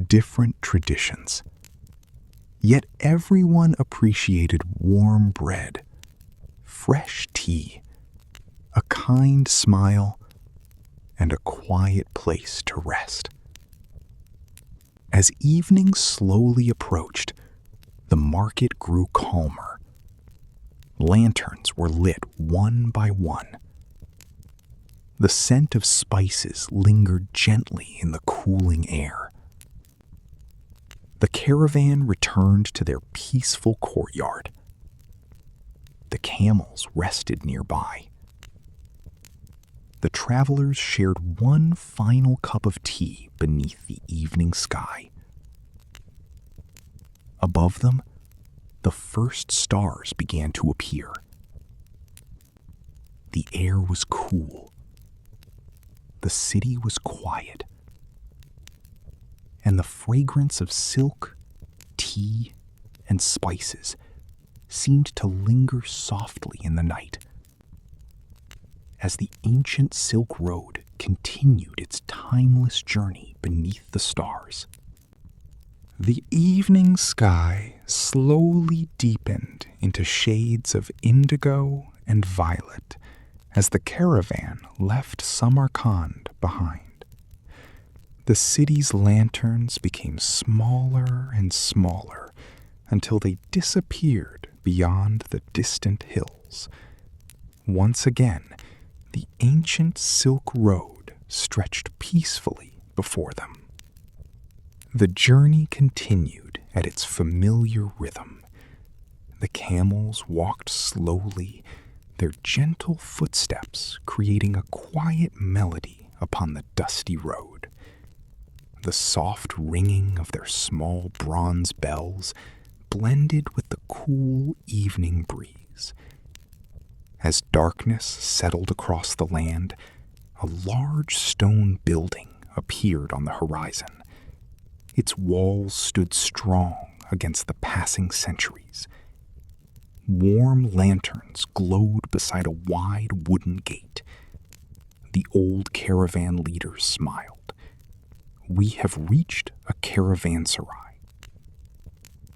different traditions. Yet everyone appreciated warm bread, fresh tea, a kind smile, and a quiet place to rest. As evening slowly approached, the market grew calmer. Lanterns were lit one by one. The scent of spices lingered gently in the cooling air. The caravan returned to their peaceful courtyard. The camels rested nearby. The travelers shared one final cup of tea beneath the evening sky. Above them, the first stars began to appear. The air was cool. The city was quiet. And the fragrance of silk, tea, and spices seemed to linger softly in the night. As the ancient Silk Road continued its timeless journey beneath the stars, the evening sky slowly deepened into shades of indigo and violet as the caravan left Samarkand behind. The city's lanterns became smaller and smaller until they disappeared beyond the distant hills. Once again, the ancient Silk Road stretched peacefully before them. The journey continued at its familiar rhythm. The camels walked slowly, their gentle footsteps creating a quiet melody upon the dusty road. The soft ringing of their small bronze bells blended with the cool evening breeze. As darkness settled across the land, a large stone building appeared on the horizon. Its walls stood strong against the passing centuries. Warm lanterns glowed beside a wide wooden gate. The old caravan leaders smiled. "We have reached a caravanserai."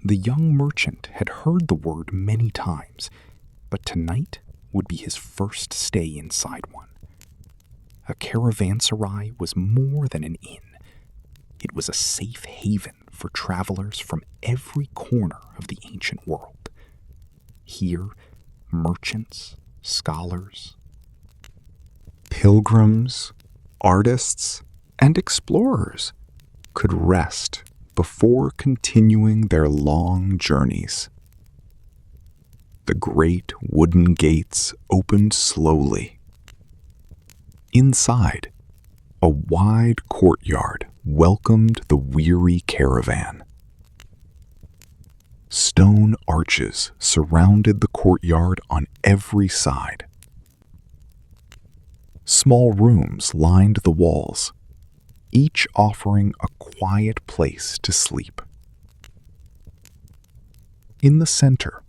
The young merchant had heard the word many times, but tonight would be his first stay inside one. A caravanserai was more than an inn. It was a safe haven for travelers from every corner of the ancient world. Here, merchants, scholars, pilgrims, artists, and explorers could rest before continuing their long journeys. The great wooden gates opened slowly. Inside, a wide courtyard welcomed the weary caravan. Stone arches surrounded the courtyard on every side. Small rooms lined the walls, each offering a quiet place to sleep. In the center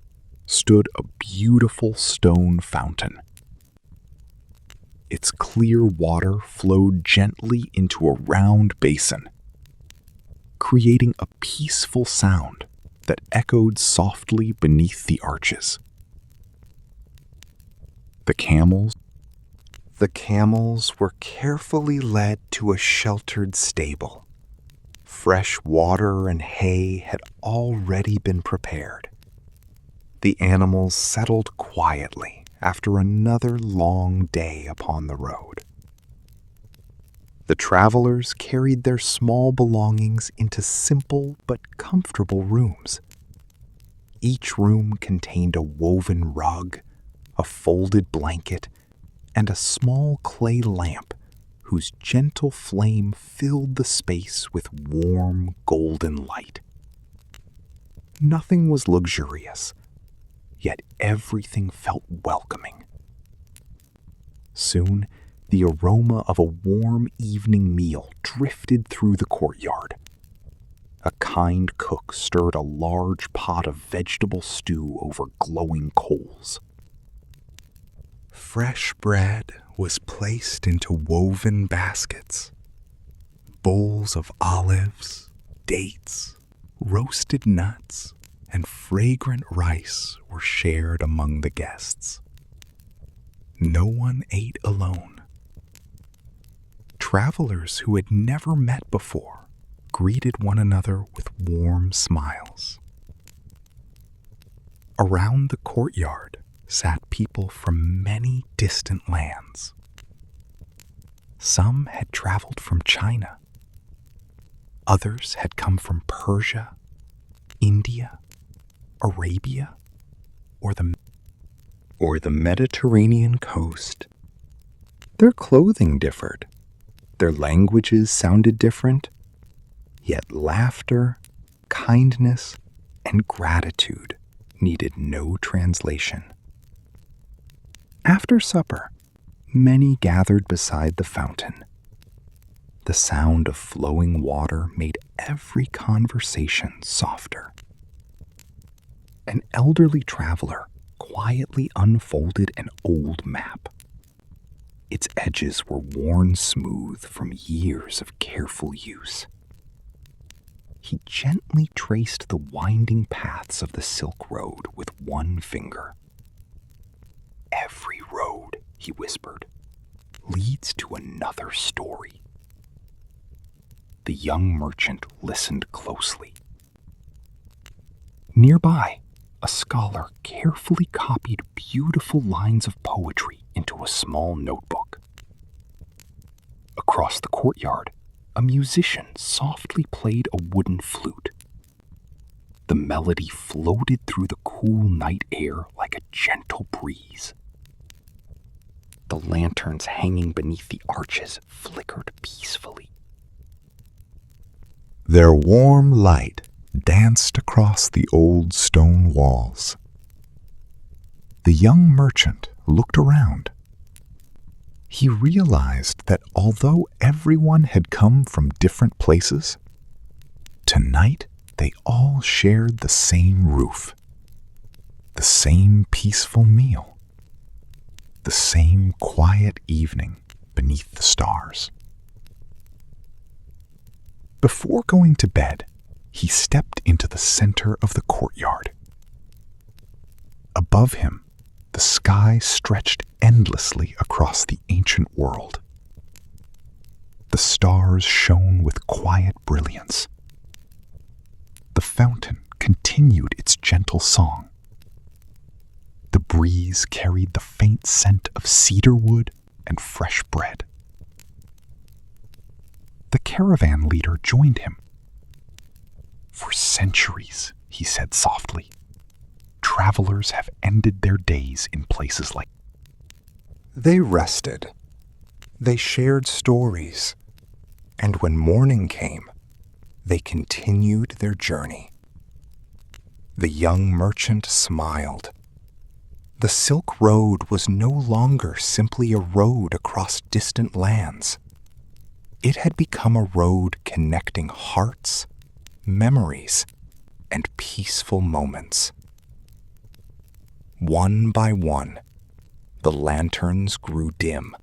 stood a beautiful stone fountain. Its clear water flowed gently into a round basin, creating a peaceful sound that echoed softly beneath the arches. The camels were carefully led to a sheltered stable. Fresh water and hay had already been prepared. The animals settled quietly after another long day upon the road. The travelers carried their small belongings into simple but comfortable rooms. Each room contained a woven rug, a folded blanket, and a small clay lamp whose gentle flame filled the space with warm, golden light. Nothing was luxurious, yet everything felt welcoming. Soon, the aroma of a warm evening meal drifted through the courtyard. A kind cook stirred a large pot of vegetable stew over glowing coals. Fresh bread was placed into woven baskets. Bowls of olives, dates, roasted nuts, and fragrant rice were shared among the guests. No one ate alone. Travelers who had never met before greeted one another with warm smiles. Around the courtyard sat people from many distant lands. Some had traveled from China. Others had come from Persia, India, Arabia, or the Mediterranean coast. Their clothing differed. Their languages sounded different, yet laughter, kindness, and gratitude needed no translation. After supper, many gathered beside the fountain. The sound of flowing water made every conversation softer. An elderly traveler quietly unfolded an old map. Its edges were worn smooth from years of careful use. He gently traced the winding paths of the Silk Road with one finger. "Every road," he whispered, "leads to another story." The young merchant listened closely. Nearby, a scholar carefully copied beautiful lines of poetry into a small notebook. Across the courtyard, a musician softly played a wooden flute. The melody floated through the cool night air like a gentle breeze. The lanterns hanging beneath the arches flickered peacefully. Their warm light danced across the old stone walls. The young merchant looked around. He realized that although everyone had come from different places, tonight they all shared the same roof, the same peaceful meal, the same quiet evening beneath the stars. Before going to bed, he stepped into the center of the courtyard. Above him, the sky stretched endlessly across the ancient world. The stars shone with quiet brilliance. The fountain continued its gentle song. The breeze carried the faint scent of cedar wood and fresh bread. The caravan leader joined him. "For centuries," he said softly, "travelers have ended their days in places like..." They rested. They shared stories. And when morning came, they continued their journey. The young merchant smiled. The Silk Road was no longer simply a road across distant lands. It had become a road connecting hearts, memories, and peaceful moments. One by one, the lanterns grew dim.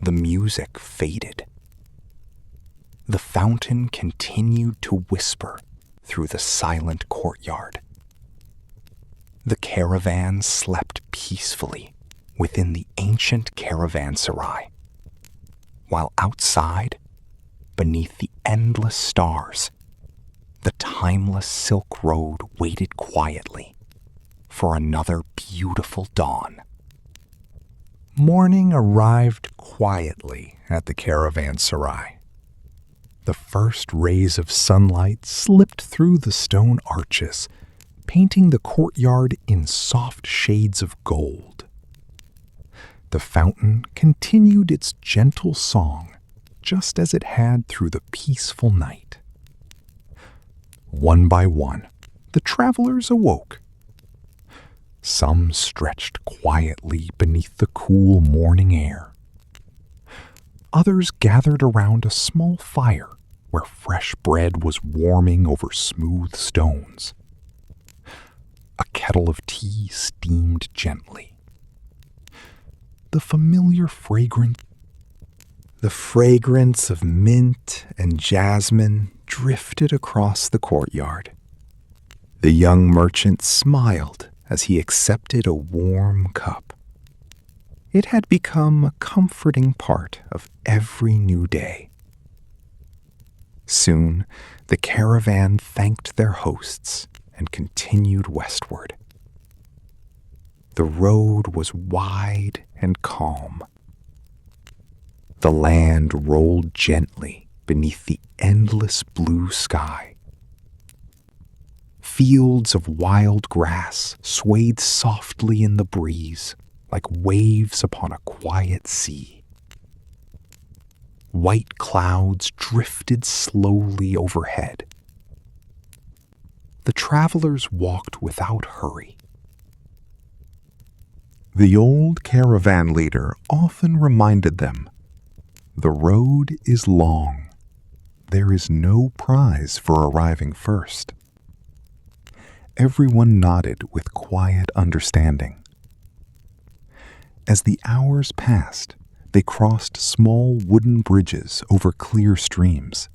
The music faded. The fountain continued to whisper through the silent courtyard. The caravan slept peacefully within the ancient caravanserai, while outside, beneath the endless stars, the timeless Silk Road waited quietly for another beautiful dawn. Morning arrived quietly at the caravanserai. The first rays of sunlight slipped through the stone arches, painting the courtyard in soft shades of gold. The fountain continued its gentle song, just as it had through the peaceful night. One by one, the travelers awoke. Some stretched quietly beneath the cool morning air. Others gathered around a small fire where fresh bread was warming over smooth stones. A kettle of tea steamed gently. The familiar fragrance of mint and jasmine drifted across the courtyard. The young merchant smiled as he accepted a warm cup. It had become a comforting part of every new day. Soon, the caravan thanked their hosts and continued westward. The road was wide and calm. The land rolled gently beneath the endless blue sky. Fields of wild grass swayed softly in the breeze like waves upon a quiet sea. White clouds drifted slowly overhead. The travelers walked without hurry. The old caravan leader often reminded them, "The road is long. There is no prize for arriving first." Everyone nodded with quiet understanding. As the hours passed, they crossed small wooden bridges over clear streams.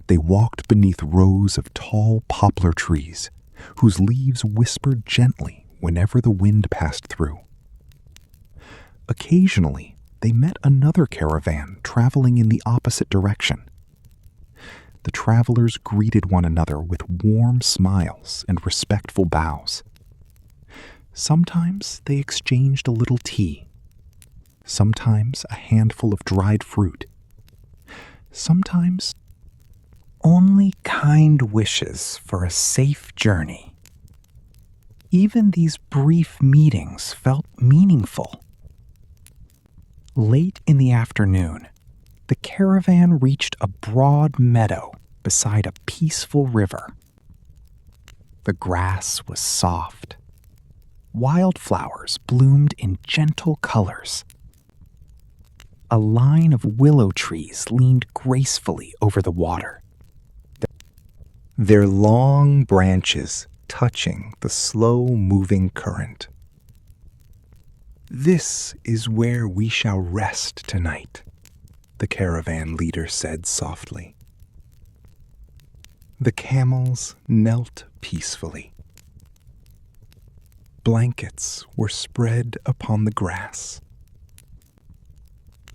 They walked beneath rows of tall poplar trees, whose leaves whispered gently whenever the wind passed through. Occasionally, they met another caravan traveling in the opposite direction. The travelers greeted one another with warm smiles and respectful bows. Sometimes they exchanged a little tea. sometimes a handful of dried fruit, sometimes only kind wishes for a safe journey. Even these brief meetings felt meaningful. Late in the afternoon, the caravan reached a broad meadow beside a peaceful river. The grass was soft. Wildflowers bloomed in gentle colors. A line of willow trees leaned gracefully over the water, their long branches touching the slow-moving current. "This is where we shall rest tonight," the caravan leader said softly. The camels knelt peacefully. Blankets were spread upon the grass.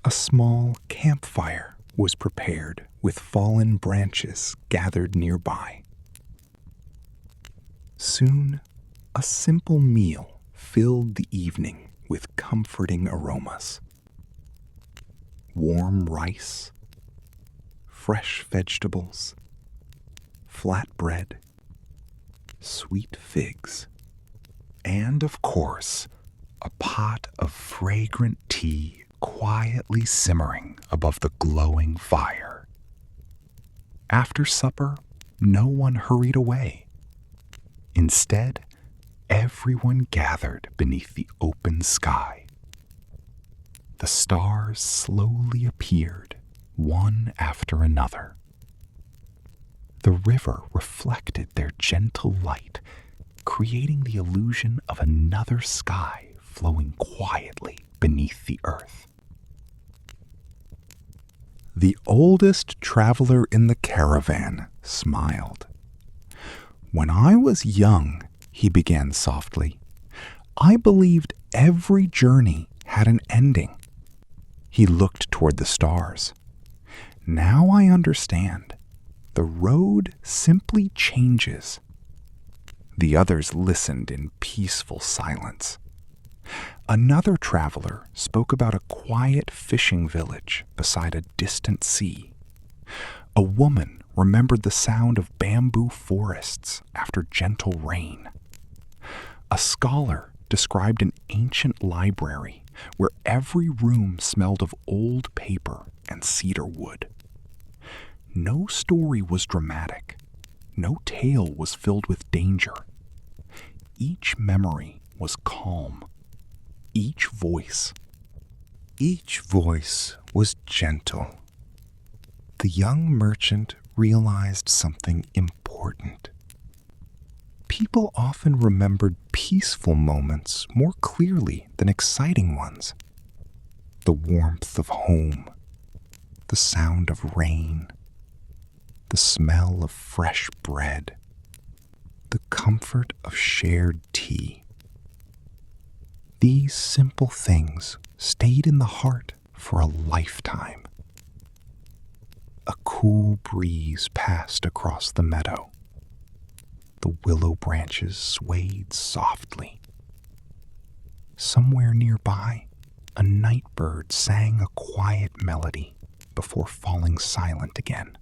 A small campfire was prepared with fallen branches gathered nearby. Soon, a simple meal filled the evening with comforting aromas. Warm rice, fresh vegetables, flatbread, sweet figs, and of course, a pot of fragrant tea quietly simmering above the glowing fire. After supper, no one hurried away. Instead, everyone gathered beneath the open sky. The stars slowly appeared, one after another. The river reflected their gentle light, creating the illusion of another sky flowing quietly beneath the earth. The oldest traveler in the caravan smiled. "When I was young," he began softly, "I believed every journey had an ending." He looked toward the stars. "Now I understand. The road simply changes." The others listened in peaceful silence. Another traveler spoke about a quiet fishing village beside a distant sea. A woman remembered the sound of bamboo forests after gentle rain. A scholar described an ancient library where every room smelled of old paper and cedar wood. No story was dramatic. No tale was filled with danger. Each memory was calm. Each voice was gentle. The young merchant realized something important. People often remembered peaceful moments more clearly than exciting ones. The warmth of home, the sound of rain, the smell of fresh bread, the comfort of shared tea. These simple things stayed in the heart for a lifetime. A cool breeze passed across the meadow. The willow branches swayed softly. Somewhere nearby, a night bird sang a quiet melody before falling silent again.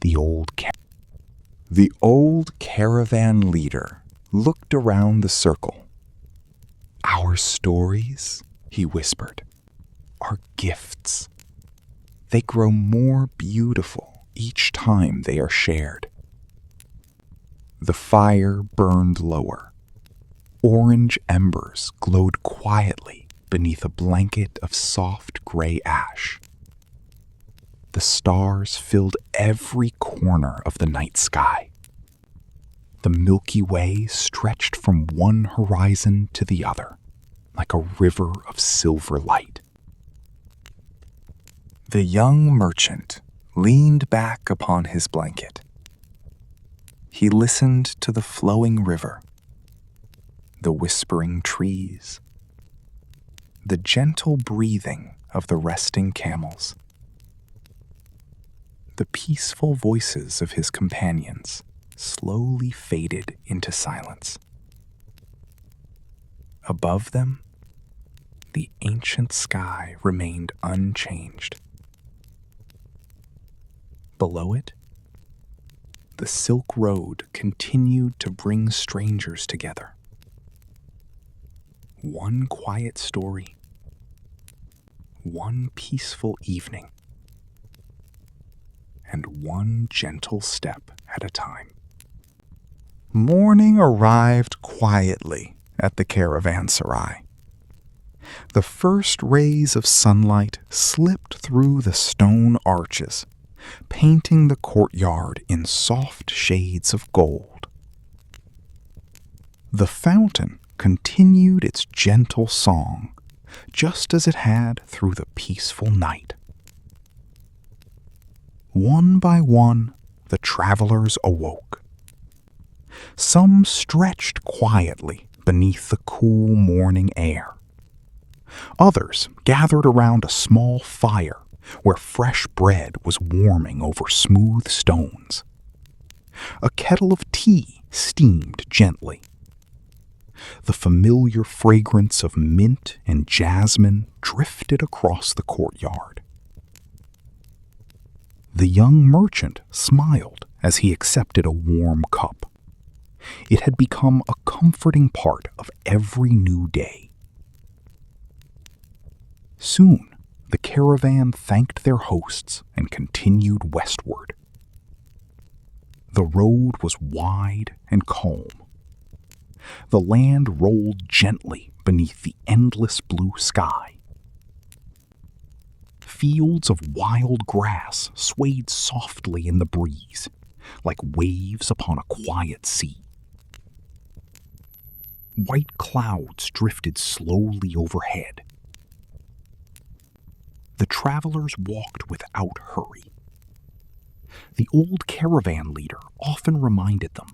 The old caravan leader looked around the circle. "Our stories," he whispered, "are gifts. They grow more beautiful each time they are shared." The fire burned lower. Orange embers glowed quietly beneath a blanket of soft gray ash. The stars filled every corner of the night sky. The Milky Way stretched from one horizon to the other, like a river of silver light. The young merchant leaned back upon his blanket. He listened to the flowing river, the whispering trees, the gentle breathing of the resting camels. The peaceful voices of his companions slowly faded into silence. Above them, The ancient sky remained unchanged. Below it, the Silk Road continued to bring strangers together. One quiet story, one peaceful evening, and one gentle step at a time. Morning arrived quietly at the caravanserai. The first rays of sunlight slipped through the stone arches, painting the courtyard in soft shades of gold. The fountain continued its gentle song, just as it had through the peaceful night. One by one, the travelers awoke. Some stretched quietly beneath the cool morning air. Others gathered around a small fire where fresh bread was warming over smooth stones. A kettle of tea steamed gently. The familiar fragrance of mint and jasmine drifted across the courtyard. The young merchant smiled as he accepted a warm cup. It had become a comforting part of every new day. Soon, the caravan thanked their hosts and continued westward. The road was wide and calm. The land rolled gently beneath the endless blue sky. Fields of wild grass swayed softly in the breeze, like waves upon a quiet sea. White clouds drifted slowly overhead. The travelers walked without hurry. The old caravan leader often reminded them,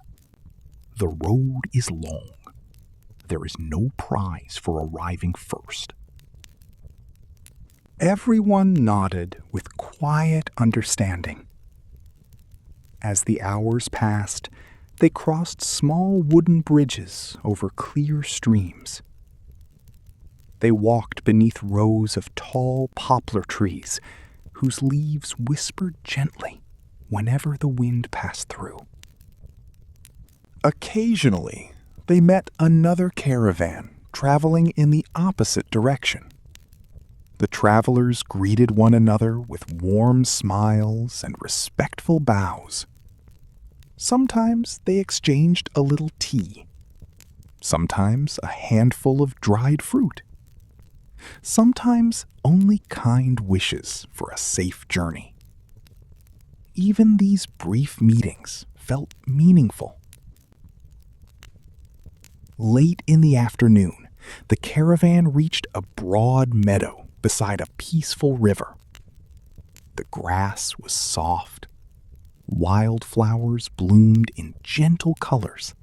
"The road is long. There is no prize for arriving first." Everyone nodded with quiet understanding. As the hours passed, they crossed small wooden bridges over clear streams. They walked beneath rows of tall poplar trees whose leaves whispered gently whenever the wind passed through. Occasionally, they met another caravan traveling in the opposite direction. The travelers greeted one another with warm smiles and respectful bows. Sometimes they exchanged a little tea, sometimes a handful of dried fruit, sometimes only kind wishes for a safe journey. Even these brief meetings felt meaningful. Late in the afternoon, the caravan reached a broad meadow beside a peaceful river. The grass was soft. Wildflowers bloomed in gentle colors.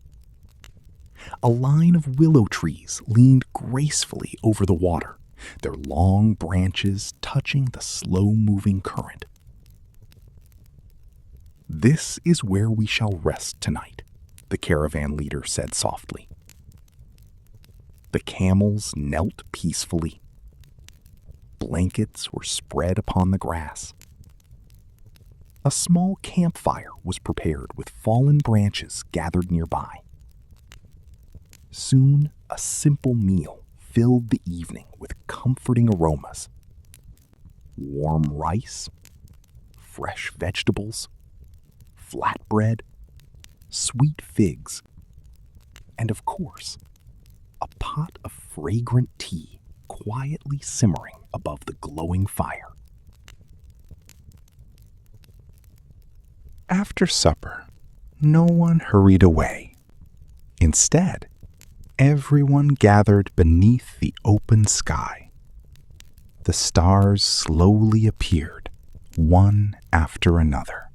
A line of willow trees leaned gracefully over the water, their long branches touching the slow-moving current. "This is where we shall rest tonight," the caravan leader said softly. The camels knelt peacefully. Blankets were spread upon the grass. A small campfire was prepared with fallen branches gathered nearby. Soon, a simple meal filled the evening with comforting aromas. Warm rice, fresh vegetables, flatbread, sweet figs, and of course, a pot of fragrant tea quietly simmering above the glowing fire. After supper, no one hurried away. Instead, everyone gathered beneath the open sky. The stars slowly appeared, one after another.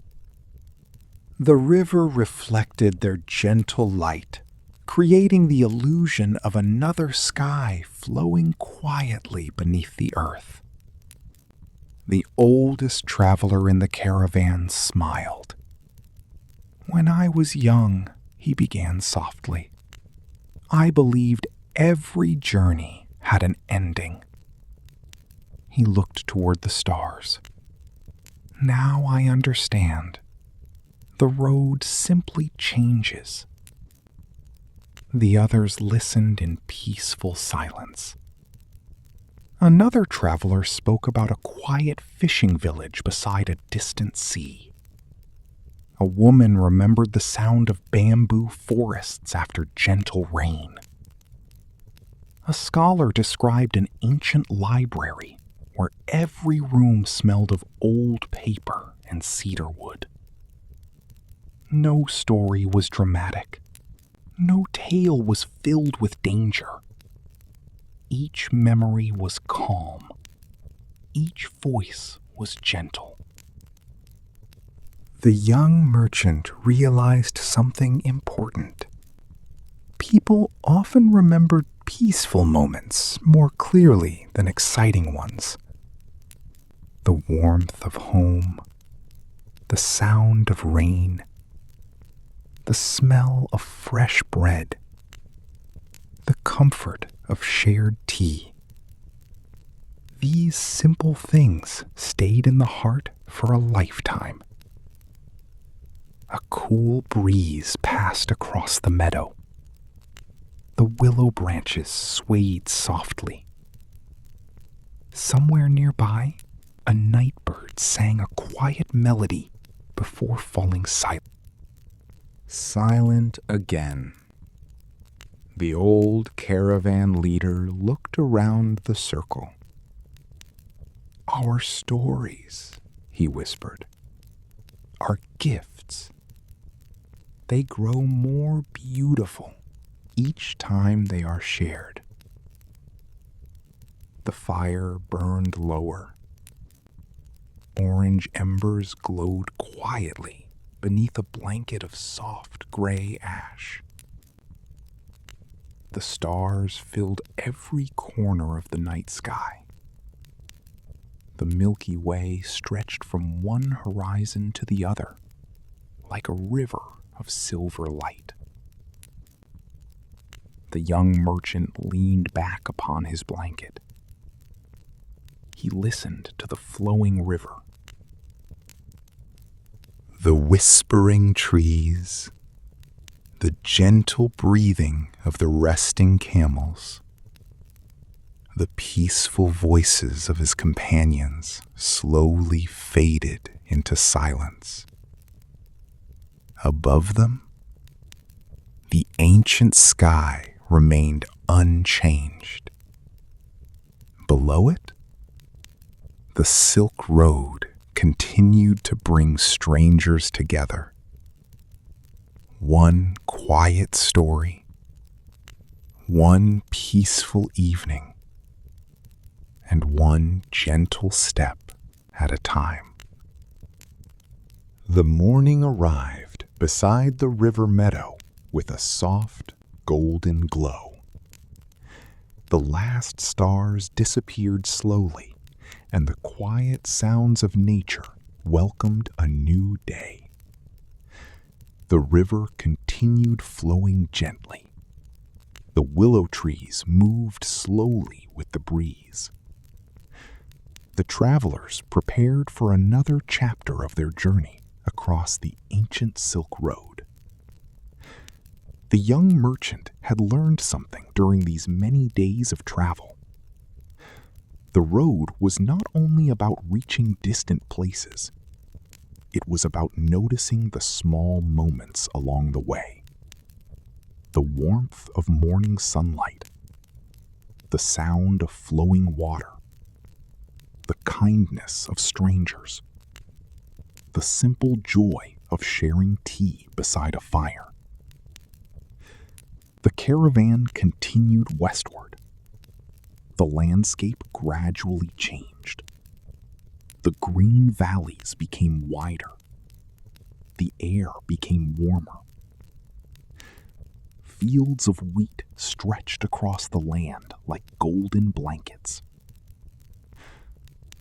The river reflected their gentle light, creating the illusion of another sky flowing quietly beneath the earth. The oldest traveler in the caravan smiled. "When I was young," he began softly, "I believed every journey had an ending. He looked toward the stars. Now I understand. The road simply changes. The others listened in peaceful silence. Another traveler spoke about a quiet fishing village beside a distant sea. A woman remembered the sound of bamboo forests after gentle rain. A scholar described an ancient library where every room smelled of old paper and cedar wood. No story was dramatic. No tale was filled with danger. Each memory was calm. Each voice was gentle. The young merchant realized something important. People often remembered peaceful moments more clearly than exciting ones. The warmth of home, the sound of rain, the smell of fresh bread, the comfort of shared tea. These simple things stayed in the heart for a lifetime. A cool breeze passed across the meadow. The willow branches swayed softly. Somewhere nearby, a night bird sang a quiet melody before falling silent. Silent again. The old caravan leader looked around the circle. "Our stories," he whispered, "are gifts. They grow more beautiful each time they are shared." The fire burned lower. Orange embers glowed quietly beneath a blanket of soft gray ash. The stars filled every corner of the night sky. The Milky Way stretched from one horizon to the other, like a river of silver light. The young merchant leaned back upon his blanket. He listened to the flowing river. The whispering trees, the gentle breathing of the resting camels, the peaceful voices of his companions slowly faded into silence. Above them, the ancient sky remained unchanged. Below it, the Silk Road continued to bring strangers together. One quiet story, one peaceful evening, and one gentle step at a time. The morning arrived beside the river meadow with a soft, golden glow. The last stars disappeared slowly, and the quiet sounds of nature welcomed a new day. The river continued flowing gently. The willow trees moved slowly with the breeze. The travelers prepared for another chapter of their journey across the ancient Silk Road. The young merchant had learned something during these many days of travel. The road was not only about reaching distant places, it was about noticing the small moments along the way. The warmth of morning sunlight, the sound of flowing water, the kindness of strangers, the simple joy of sharing tea beside a fire. The caravan continued westward. The landscape gradually changed. The green valleys became wider. The air became warmer. Fields of wheat stretched across the land like golden blankets.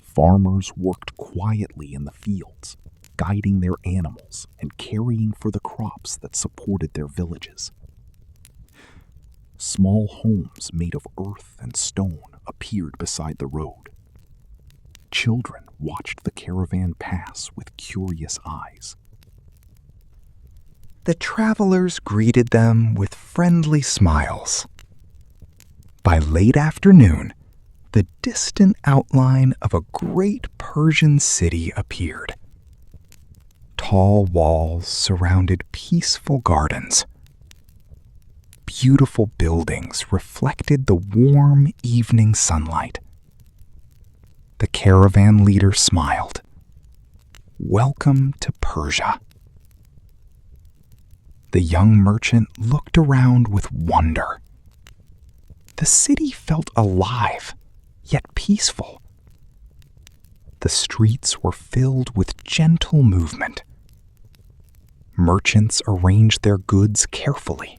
Farmers worked quietly in the fields, guiding their animals and caring for the crops that supported their villages. Small homes made of earth and stone appeared beside the road. children watched the caravan pass with curious eyes. The travelers greeted them with friendly smiles. By late afternoon, the distant outline of a great Persian city appeared. Tall walls surrounded peaceful gardens. Beautiful buildings reflected the warm evening sunlight. The caravan leader smiled. "Welcome to Persia." The young merchant looked around with wonder. The city felt alive, yet peaceful. The streets were filled with gentle movement. Merchants arranged their goods carefully.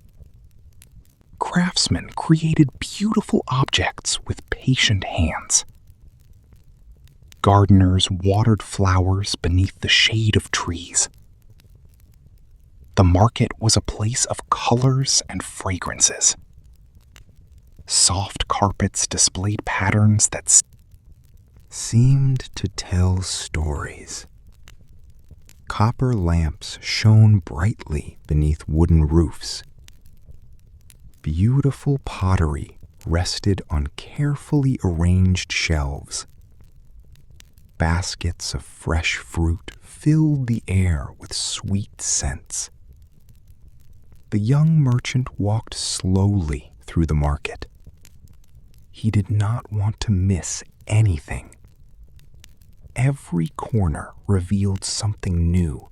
Craftsmen created beautiful objects with patient hands. Gardeners watered flowers beneath the shade of trees. The market was a place of colors and fragrances. Soft carpets displayed patterns that seemed to tell stories. Copper lamps shone brightly beneath wooden roofs. Beautiful pottery rested on carefully arranged shelves. Baskets of fresh fruit filled the air with sweet scents. The young merchant walked slowly through the market. He did not want to miss anything. Every corner revealed something new.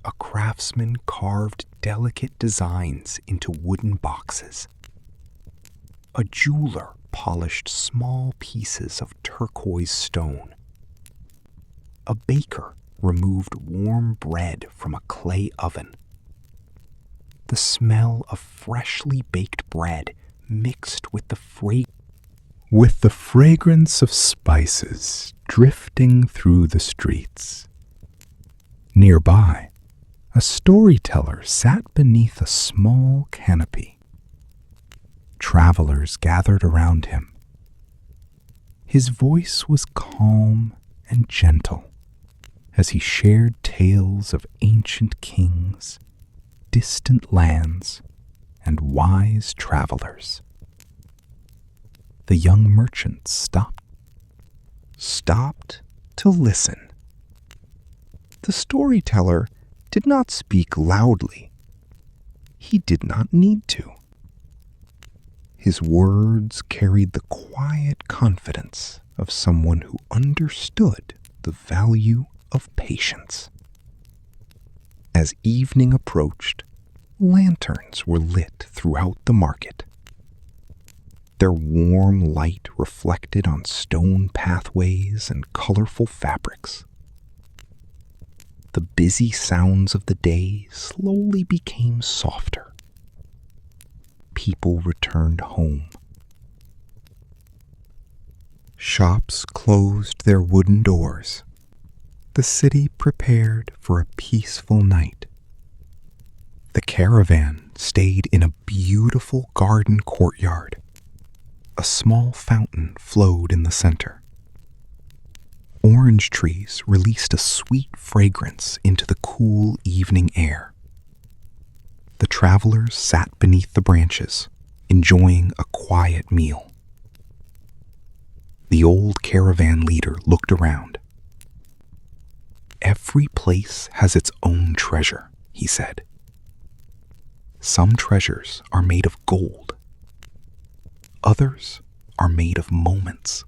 A craftsman carved delicate designs into wooden boxes. A jeweler polished small pieces of turquoise stone. A baker removed warm bread from a clay oven. The smell of freshly baked bread mixed with the fragrance of spices drifting through the streets. Nearby, a storyteller sat beneath a small canopy. Travelers gathered around him. His voice was calm and gentle as he shared tales of ancient kings, distant lands, and wise travelers. The young merchant stopped to listen. The storyteller did not speak loudly. He did not need to. His words carried the quiet confidence of someone who understood the value of patience. As evening approached, lanterns were lit throughout the market. Their warm light reflected on stone pathways and colorful fabrics. The busy sounds of the day slowly became softer. People returned home. Shops closed their wooden doors. The city prepared for a peaceful night. The caravan stayed in a beautiful garden courtyard. A small fountain flowed in the center. Orange trees released a sweet fragrance into the cool evening air. The travelers sat beneath the branches, enjoying a quiet meal. The old caravan leader looked around. "Every place has its own treasure," he said. "Some treasures are made of gold. Others are made of moments.